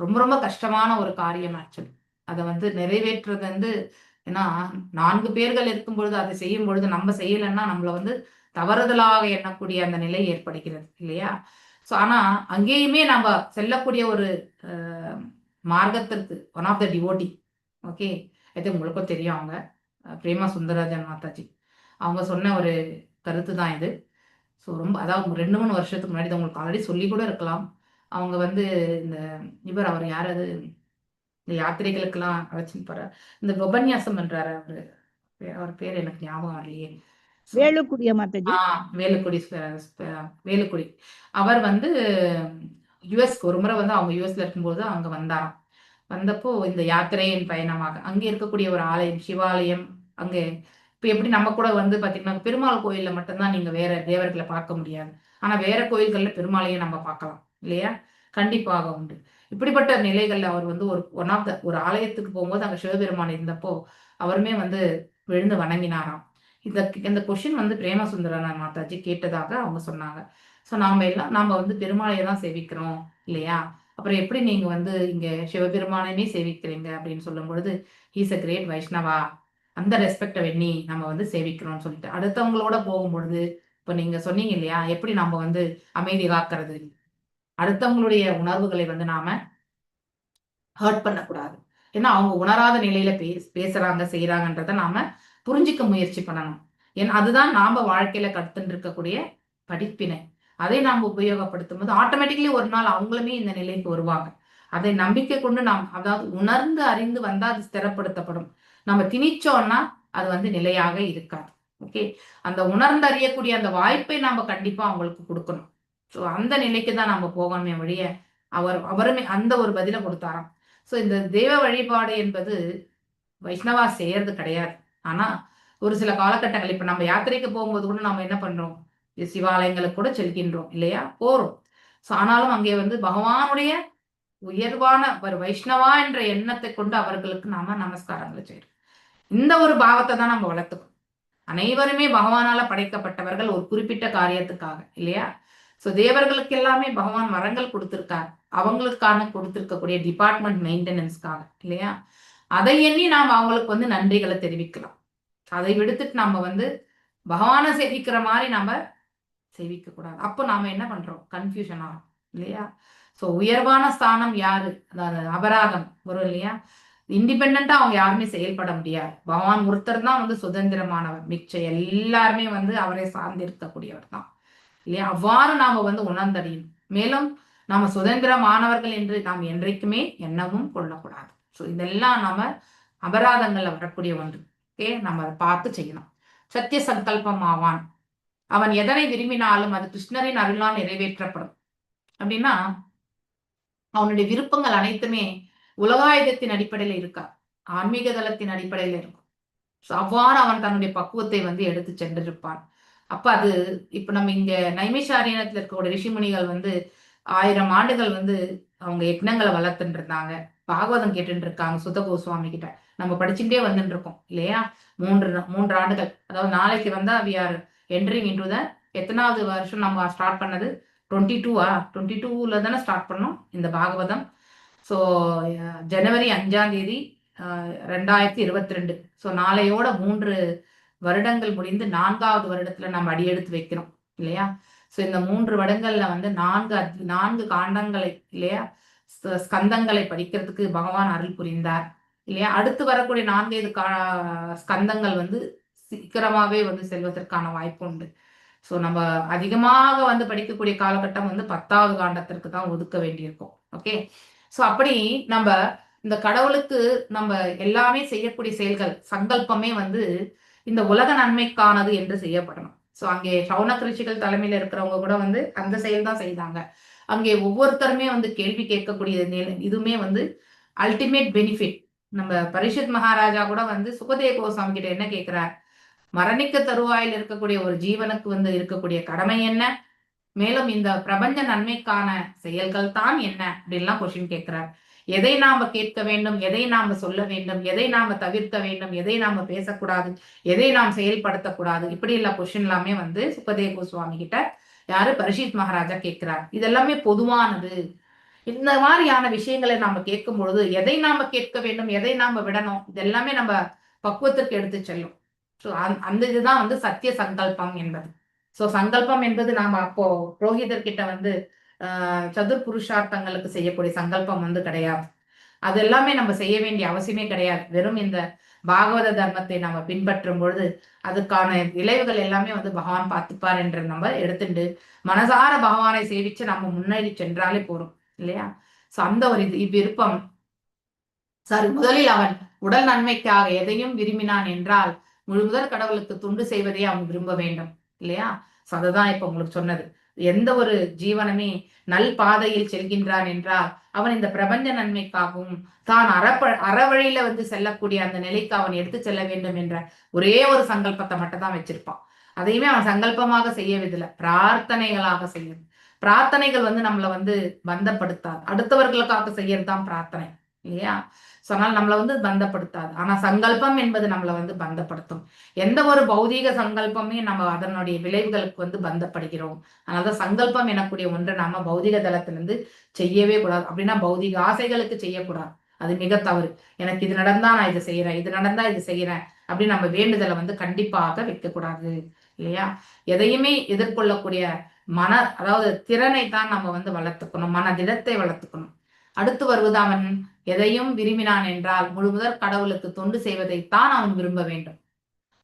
ரொம்ப ரொம்ப கஷ்டமான ஒரு காரியம். ஆக்சுவலி அதை வந்து நிறைவேற்றுறது வந்து ஏன்னா 4 பேர்கள் இருக்கும் பொழுது அதை செய்யும் பொழுது நம்ம செய்யலைன்னா நம்மள வந்து தவறுதலாக எண்ணக்கூடிய அந்த நிலை ஏற்படுகிறது இல்லையா? ஸோ ஆனா அங்கேயுமே நம்ம செல்லக்கூடிய ஒரு மார்க்கத்திற்கு one of the devotee. Okay, இது உங்களுக்கும் தெரியும். அவங்க பிரேமா சுந்தரராஜன் மாதாஜி அவங்க சொன்ன ஒரு கருத்து தான் இது. ஸோ ரொம்ப அதாவது 2-3 வருஷத்துக்கு முன்னாடி உங்களுக்கு ஆல்ரெடி சொல்லி கூட இருக்கலாம். அவங்க வந்து அவர் யாராவது இந்த யாத்திரைகளுக்கெல்லாம் அழைச்சின்னு போற இந்த உபன்யாசம் பண்றாரு அவர் பேர் எனக்கு ஞாபகம் இல்லையே. வேலுக்குடிய மாதாஜி. வேலுக்குடி அவர் வந்து யுஎஸ்க்கு ஒரு முறை வந்து அவங்க யுஎஸ்ல இருக்கும்போது அங்க வந்தாராம். வந்தப்போ இந்த யாத்திரையின் பயணமாக அங்கே இருக்கக்கூடிய ஒரு ஆலயம் சிவாலயம் அங்கே இப்ப எப்படி நம்ம கூட வந்து பாத்தீங்கன்னா பெருமாள் கோயில்ல மட்டும்தான் நீங்க வேற தேவர்களை பார்க்க முடியாது. ஆனா வேற கோயில்கள்ல பெருமாளையும் நம்ம பார்க்கலாம் இல்லையா? கண்டிப்பாக உண்டு. இப்படிப்பட்ட நிலைகள்ல அவர் வந்து ஒரு ஆலயத்துக்கு போகும்போது அங்க சிவபெருமான் இருந்தப்போ அவருமே வந்து விழுந்து வணங்கினாராம். இந்த கொஸ்டின் வந்து பிரேமசுந்தரனார் மாதாஜி கேட்டதாக அவங்க சொன்னாங்க. ஸோ நாம வந்து பெருமாளையை தான் சேவிக்கிறோம் இல்லையா? அப்புறம் எப்படி நீங்க வந்து இங்க சிவபெருமானையுமே சேவிக்கிறீங்க அப்படின்னு சொல்லும் பொழுது ஹீஸ் அ கிரேட் வைஷ்ணவா, அந்த ரெஸ்பெக்டை வெண்ணி நம்ம வந்து சேவிக்கிறோம்னு சொல்லிட்டு அடுத்தவங்களோட போகும்பொழுது இப்ப நீங்க சொன்னீங்க இல்லையா எப்படி நம்ம வந்து அமைதி காக்கிறது, அடுத்தவங்களுடைய உணர்வுகளை வந்து நாம ஹர்ட் பண்ணக்கூடாது. ஏன்னா அவங்க உணராத நிலையில பேசுறாங்க செய்யறாங்கன்றத நாம புரிஞ்சிக்க முயற்சி பண்ணணும். ஏன்னா அதுதான் நாம வாழ்க்கையில கத்துட்டு இருக்கக்கூடிய படிப்பினை. அதை நாம் உபயோகப்படுத்தும் போது ஆட்டோமேட்டிக்கலி ஒரு நாள் அவங்களுமே இந்த நிலைக்கு வருவாங்க. அதை நம்பிக்கை கொண்டு நாம் அதாவது உணர்ந்து அறிந்து வந்தா அது ஸ்திரப்படுத்தப்படும். நம்ம திணிச்சோம்னா அது வந்து நிலையாக இருக்காது. ஓகே, அந்த உணர்ந்து அறியக்கூடிய அந்த வாய்ப்பை நாம கண்டிப்பா அவங்களுக்கு கொடுக்கணும். ஸோ அந்த நிலைக்கு தான் நம்ம போகணுமே வழிய அவருமே அந்த ஒரு பதிலை கொடுத்தாராம். ஸோ இந்த தெய்வ வழிபாடு என்பது வைஷ்ணவா செய்யறது கிடையாது. ஆனா ஒரு சில காலகட்டங்கள் இப்ப நம்ம யாத்திரைக்கு போகும்போது கூட நம்ம என்ன பண்றோம், சிவாலயங்களுக்கு கூட செல்கின்றோம் இல்லையா, போறோம். ஸோ ஆனாலும் அங்கே வந்து பகவானுடைய உயர்வான ஒரு வைஷ்ணவா என்ற எண்ணத்தை கொண்டு அவர்களுக்கு நாம நமஸ்காரங்களை செய்யறோம். இந்த ஒரு பாவத்தை தான் நம்ம வளர்த்துக்கணும். அனைவருமே பகவானால படைக்கப்பட்டவர்கள் ஒரு குறிப்பிட்ட காரியத்துக்காக இல்லையா. ஸோ தேவர்களுக்கு எல்லாமே பகவான் வரங்கள் கொடுத்திருக்காரு, அவங்களுக்கான கொடுத்திருக்கக்கூடிய டிபார்ட்மெண்ட் மெயின்டெனன்ஸ்க்காக இல்லையா. அதை எண்ணி நாம் அவங்களுக்கு வந்து நன்றிகளை தெரிவிக்கலாம். அதை விடுத்துட்டு நம்ம வந்து பகவானை சேவிக்கிற மாதிரி நம்ம சேவிக்க கூடாது. அப்போ நாம என்ன பண்றோம், கன்ஃபியூஷன் ஆகும் இல்லையா. ஸோ உயர்வான ஸ்தானம் யாரு, அதாவது அபராதம் வரும் இல்லையா. இண்டிபெண்டா அவங்க யாருமே செயல்பட முடியாது. பகவான் ஒருத்தர் தான் வந்து சுதந்திரமானவர், மிச்ச எல்லாருமே வந்து அவரை சார்ந்து இருக்கக்கூடியவர் தான் இல்லையா. அவ்வாறு நாம வந்து உணர்ந்தறியணும். மேலும் நாம சுதந்திரமானவர்கள் என்று நாம் என்றைக்குமே எண்ணமும் கொள்ளக்கூடாது. ஸோ இதெல்லாம் நாம அபராதங்கள்ல வரக்கூடிய ஒன்று. ஓகே, நம்ம அதை பார்த்து செய்யணும். சத்திய சங்கல்பம் ஆவான், அவன் எதனை விரும்பினாலும் அது கிருஷ்ணரின் அருளால் நிறைவேற்றப்படும். அப்படின்னா அவனுடைய விருப்பங்கள் அனைத்துமே உலகாயுதத்தின் அடிப்படையில இருக்கா, ஆன்மீக தளத்தின் அடிப்படையில இருக்கும். அவ்வாறு அவன் தன்னுடைய பக்குவத்தை வந்து எடுத்து சென்றிருப்பான். அப்ப அது இப்ப நம்ம இங்க நைமிஷாரண்யத்துல இருக்கக்கூடிய ரிஷிமுனிகள் வந்து 1000 ஆண்டுகள் வந்து அவங்க யக்னங்களை வளர்த்துட்டு இருந்தாங்க, பாகவதம் கேட்டுட்டு இருக்காங்க சுத கோஸ்வாமி கிட்ட. நம்ம படிச்சுட்டே வந்துட்டு இருக்கோம் இல்லையா. 3 ஆண்டுகள், அதாவது நாளைக்கு வந்தா we are entering into the எத்தனாவது வருஷம் நம்ம ஸ்டார்ட் பண்ணது, 22ல தானே ஸ்டார்ட் பண்ணோம் இந்த பாகவதம். ஸோ ஜனவரி 5ஆம் தேதி 2022. ஸோ நாளையோட 3 வருடங்கள் முடிந்து 4வது வருடத்துல நம்ம அடியெடுத்து வைக்கிறோம் இல்லையா. ஸோ இந்த 3 வருடங்கள்ல வந்து 4 காண்டங்களை இல்லையா, ஸ்கந்தங்களை படிக்கிறதுக்கு பகவான் அருள் புரிந்தார் இல்லையா. அடுத்து வரக்கூடிய 4 ஸ்கந்தங்கள் வந்து சீக்கிரமாவே வந்து செல்வதற்கான வாய்ப்பு உண்டு. ஸோ நம்ம அதிகமாக வந்து படிக்கக்கூடிய காலகட்டம் வந்து 10வது காண்டத்திற்கு தான் ஒதுக்க வேண்டியிருக்கும். ஓகே, ஸோ அப்படி நம்ம இந்த கடவுளுக்கு நம்ம எல்லாமே செய்யக்கூடிய செயல்கள் சங்கல்பமே வந்து இந்த உலக நன்மைக்கானது என்று செய்யப்படணும். ஸோ அங்கே சௌனக் ரிஷிகள் தலைமையில இருக்கிறவங்க கூட வந்து அந்த செயல் தான் செய்தாங்க. அங்கே ஒவ்வொருத்தருமே வந்து கேள்வி கேட்கக்கூடிய இதுவுமே வந்து அல்டிமேட் பெனிஃபிட். நம்ம பரிஷத் மகாராஜா கூட வந்து சுகதேவ கோஸ்வாமி கிட்ட என்ன கேட்கிறார், மரணிக்க தருவாயில் இருக்கக்கூடிய ஒரு ஜீவனுக்கு வந்து இருக்கக்கூடிய கடமை என்ன, மேலும் இந்த பிரபஞ்ச நன்மைக்கான செயல்கள் தான் என்ன அப்படின்லாம் கொஸ்டின் கேட்கிறார். எதை நாம கேட்க வேண்டும், எதை நாம சொல்ல வேண்டும், எதை நாம தவிர்க்க வேண்டும், எதை நாம பேசக்கூடாது, எதை நாம் செயல்படுத்தக்கூடாது, இப்படி எல்லா கொஸ்டின் எல்லாமே வந்து சுகதேவ கோஸ்வாமி கிட்ட யாரு, பரிஷித் மகாராஜா கேட்கிறார். இதெல்லாமே பொதுவானது. இந்த மாதிரியான விஷயங்களை நாம கேட்கும் பொழுது எதை நாம கேட்க வேண்டும், எதை நாம விடணும், இதெல்லாமே நம்ம பக்குவத்திற்கு எடுத்து செல்லும். ஸோ அந்த இதுதான் வந்து சத்திய சங்கல்பம் என்பது. ஸோ சங்கல்பம் என்பது நாம அப்போ புரோகிதர்கிட்ட வந்து சதுர் புருஷார்த்தங்களுக்கு செய்யக்கூடிய சங்கல்பம் வந்து கிடையாது. அது எல்லாமே நம்ம செய்ய வேண்டிய அவசியமே கிடையாது. வெறும் இந்த பாகவத தர்மத்தை நம்ம பின்பற்றும் பொழுது அதுக்கான விளைவுகள் எல்லாமே வந்து பகவான் பார்த்துப்பார் என்று நம்ம எடுத்துட்டு மனசார பகவானை சேவிச்சு நம்ம முன்னேறி சென்றாலே போறோம் இல்லையா. சோ அந்த ஒரு இவ்விருப்பம் முதலில் அவன் உடல் நன்மைக்காக எதையும் விரும்பினான் என்றால் முழுமுதற் கடவுளுக்கு துண்டு செய்வதே அவன் விரும்ப வேண்டும் இல்லையா. சோ அதுதான் இப்ப உங்களுக்கு சொன்னது. எந்த ஒரு ஜீவனமே நல் பாதையில் செல்கின்றான் என்றால் அவன் இந்த பிரபஞ்ச நன்மைக்காகவும் தான் அறவழியில வந்து செல்லக்கூடிய அந்த நிலைக்கு அவன் எடுத்து செல்ல வேண்டும் என்ற ஒரே ஒரு சங்கல்பத்தை மட்டும் தான் வச்சிருப்பான். அதையுமே அவன் சங்கல்பமாக செய்யவில்லை, பிரார்த்தனைகளாக செய்யும். பிரார்த்தனைகள் வந்து நம்மளை வந்து பந்தப்படுத்தாது, அடுத்தவர்களுக்காக செய்யறதுதான் பிரார்த்தனை இல்லையா. சொன்னால் நம்மளை வந்து பந்தப்படுத்தாது. ஆனா சங்கல்பம் என்பது நம்மளை வந்து பந்தப்படுத்தும். எந்த ஒரு பௌதீக சங்கல்பமே நம்ம அதனுடைய விளைவுகளுக்கு வந்து பந்தப்படுகிறோம். அதனாலதான் சங்கல்பம் எனக்கூடிய ஒன்றை நாம பௌதிக தளத்திலிருந்து செய்யவே கூடாது. அப்படின்னா பௌதிக ஆசைகளுக்கு செய்யக்கூடாது, அது மிக தவறு. எனக்கு இது நடந்தா நான் இதை செய்யறேன், இது நடந்தா இது செய்யறேன் அப்படின்னு நம்ம வேண்டுதலை வந்து கண்டிப்பாக வைக்கக்கூடாது இல்லையா. எதையுமே எதிர்கொள்ளக்கூடிய அதாவது திறனை தான் நம்ம வந்து வளர்த்துக்கணும், மனதிடத்தை வளர்த்துக்கணும். அடுத்து வருவது அவன் எதையும் விரும்பினான் என்றால் முழுமுதற் கடவுளுக்கு தொண்டு செய்வதைத்தான் அவன் விரும்ப வேண்டும்.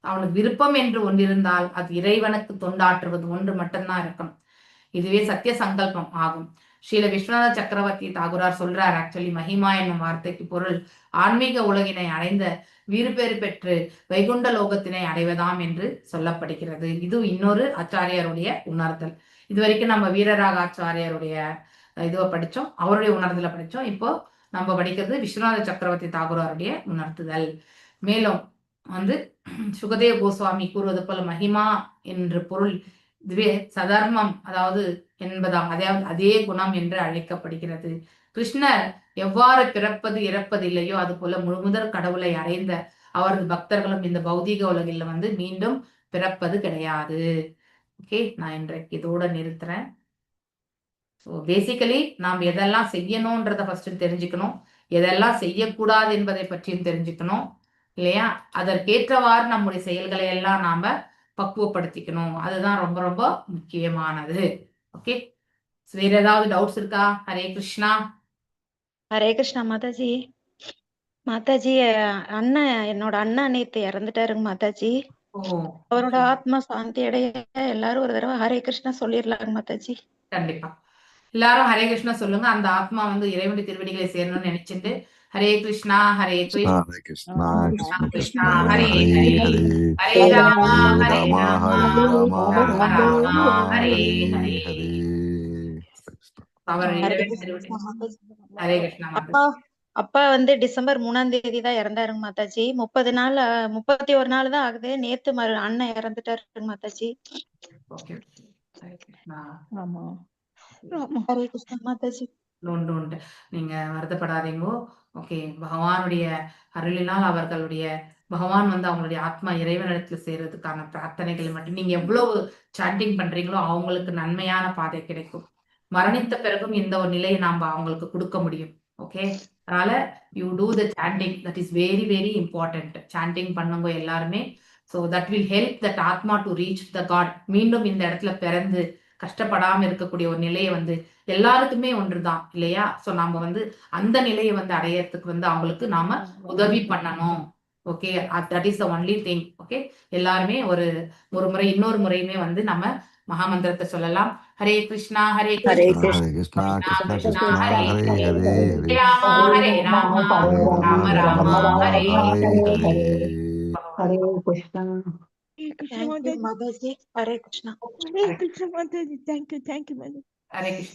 அவனுக்கு விருப்பம் என்று ஒன்றிருந்தால் அது இறைவனுக்கு தொண்டாற்றுவது ஒன்று மட்டும்தான் இருக்கணும். இதுவே சத்திய சங்கல்பம் ஆகும். ஸ்ரீல விஸ்வநாத சக்கரவர்த்தி தாகுரார் சொல்றார், ஆக்சுவலி மகிமா என்னும் வார்த்தைக்கு பொருள் ஆன்மீக உலகினை அடைந்த வீறுபேறு பெற்று வைகுண்ட லோகத்தினை அடைவதாம் என்று சொல்லப்படுகிறது. இது இன்னொரு ஆச்சாரியாருடைய உணர்தல். இது வரைக்கும் நம்ம வீரராக ஆச்சாரியாருடைய இதுவை படிச்சோம், அவருடைய உணர்தலை படிச்சோம். இப்போ நம்ம படிக்கிறது விஸ்வநாத சக்கரவர்த்தி தாகுராருடைய உணர்த்துதல். மேலும் சுகதேவ கோஸ்வாமி கூறுவது போல மகிமா என்ற பொருள் இதுவே சதர்மம், அதாவது என்பதாம், அதாவது அதே குணம் என்று அழைக்கப்படுகிறது. கிருஷ்ணர் எவ்வாறு பிறப்பது இறப்பதில்லையோ அது போல முழுமுதற் கடவுளை அடைந்த அவரது பக்தர்களும் இந்த பௌதீக உலகில் மீண்டும் பிறப்பது கிடையாது. ஓகே, நான் இன்றைக்கு இதோட நிறுத்துறேன். ஸோ பேசிக்கலி நாம் எதெல்லாம் செய்யணும்ன்றத ஃபர்ஸ்ட் தெரிஞ்சுக்கணும், எதெல்லாம் செய்யக்கூடாது என்பதை பற்றியும் தெரிஞ்சுக்கணும் இல்லையா. அதற்கேற்றவாறு நம்முடைய செயல்களை எல்லாம் நாம பக்குவப்படுத்திக்கணும். அதுதான் ரொம்ப ரொம்ப முக்கியமானது. ஓகே, வேற ஏதாவது டவுட்ஸ் இருக்கா? ஹரே கிருஷ்ணா. ஹரே கிருஷ்ணா மாதாஜி. மாதாஜி, அண்ணன் என்னோட அண்ணா நேத்து இறந்துட்டாருங்க மாதாஜி. அவரோட ஆத்மா சாந்தி அடைய எல்லாரும் ஒரு தடவை ஹரே கிருஷ்ணா சொல்லிடலாங்க மாதாஜி. கண்டிப்பா எல்லாரும் ஹரே கிருஷ்ணா சொல்லுங்க. அந்த ஆத்மா இறைவனுடைய திருவடிகளை சேரணும்னு நினைச்சிட்டு ஹரே கிருஷ்ணா ஹரே கிருஷ்ணா கிருஷ்ணா கிருஷ்ணா ஹரே ஹரே ஹரே ராமா ஹரே ராமா ராம ராமா ஹரே ஹரே. அவர் இறைவன் திருவடி. ஹரே கிருஷ்ணா. அப்பா டிசம்பர் 3ஆம் தேதி தான் இறந்தாருங்க மாதாஜி. 31 நாள் தான் ஆகுது. நேத்து அண்ணன் இறந்துட்டாருங்க மாதாஜி. நீங்க வருத்தப்படாதீங்கோ. ஓகே, பகவானுடைய அருளினால் அவர்களுடைய பகவான் அவங்களுடைய ஆத்மா இறைவனிடத்துல சேர்றதுக்கான பிரார்த்தனைகளை மட்டும் நீங்க எவ்வளவு சாண்டிங் பண்றீங்களோ அவங்களுக்கு நன்மையான பாதை கிடைக்கும். மரணித்த பிறகும் இந்த ஒரு நிலையை நாம அவங்களுக்கு கொடுக்க முடியும். ஓகே, அதனால you do the chanting, that is very very important. Chanting பண்ணுங்க எல்லாருமே. So that will help that atma to reach the God. மீண்டும் இந்த இடத்துல பிறந்து கஷ்டப்படாம இருக்கக்கூடிய ஒரு நிலையை எல்லாருக்குமே ஒன்றுதான் இல்லையா. ஸோ நாம அந்த நிலையை அடையறதுக்கு அவங்களுக்கு நாம உதவி பண்ணணும். Okay, that is the only thing. Okay, எல்லாருமே ஒரு முறை இன்னொரு முறையுமே நம்ம மகாமந்திரத்தை சொல்லலாம். ஹரே கிருஷ்ணா ஹரே கிருஷ்ணா கிருஷ்ணா கிருஷ்ணா ஹரே ஹரே ராமா ஹரே ராமா ராம ராமா ஹரே ஹரே. ஹரே கிருஷ்ணா. மாதாஜி. ஹரே கிருஷ்ணா. ஹரே கிருஷ்ணா மாதாஜி. தேங்க்யூ மாதாஜி. ஹரே கிருஷ்ணா.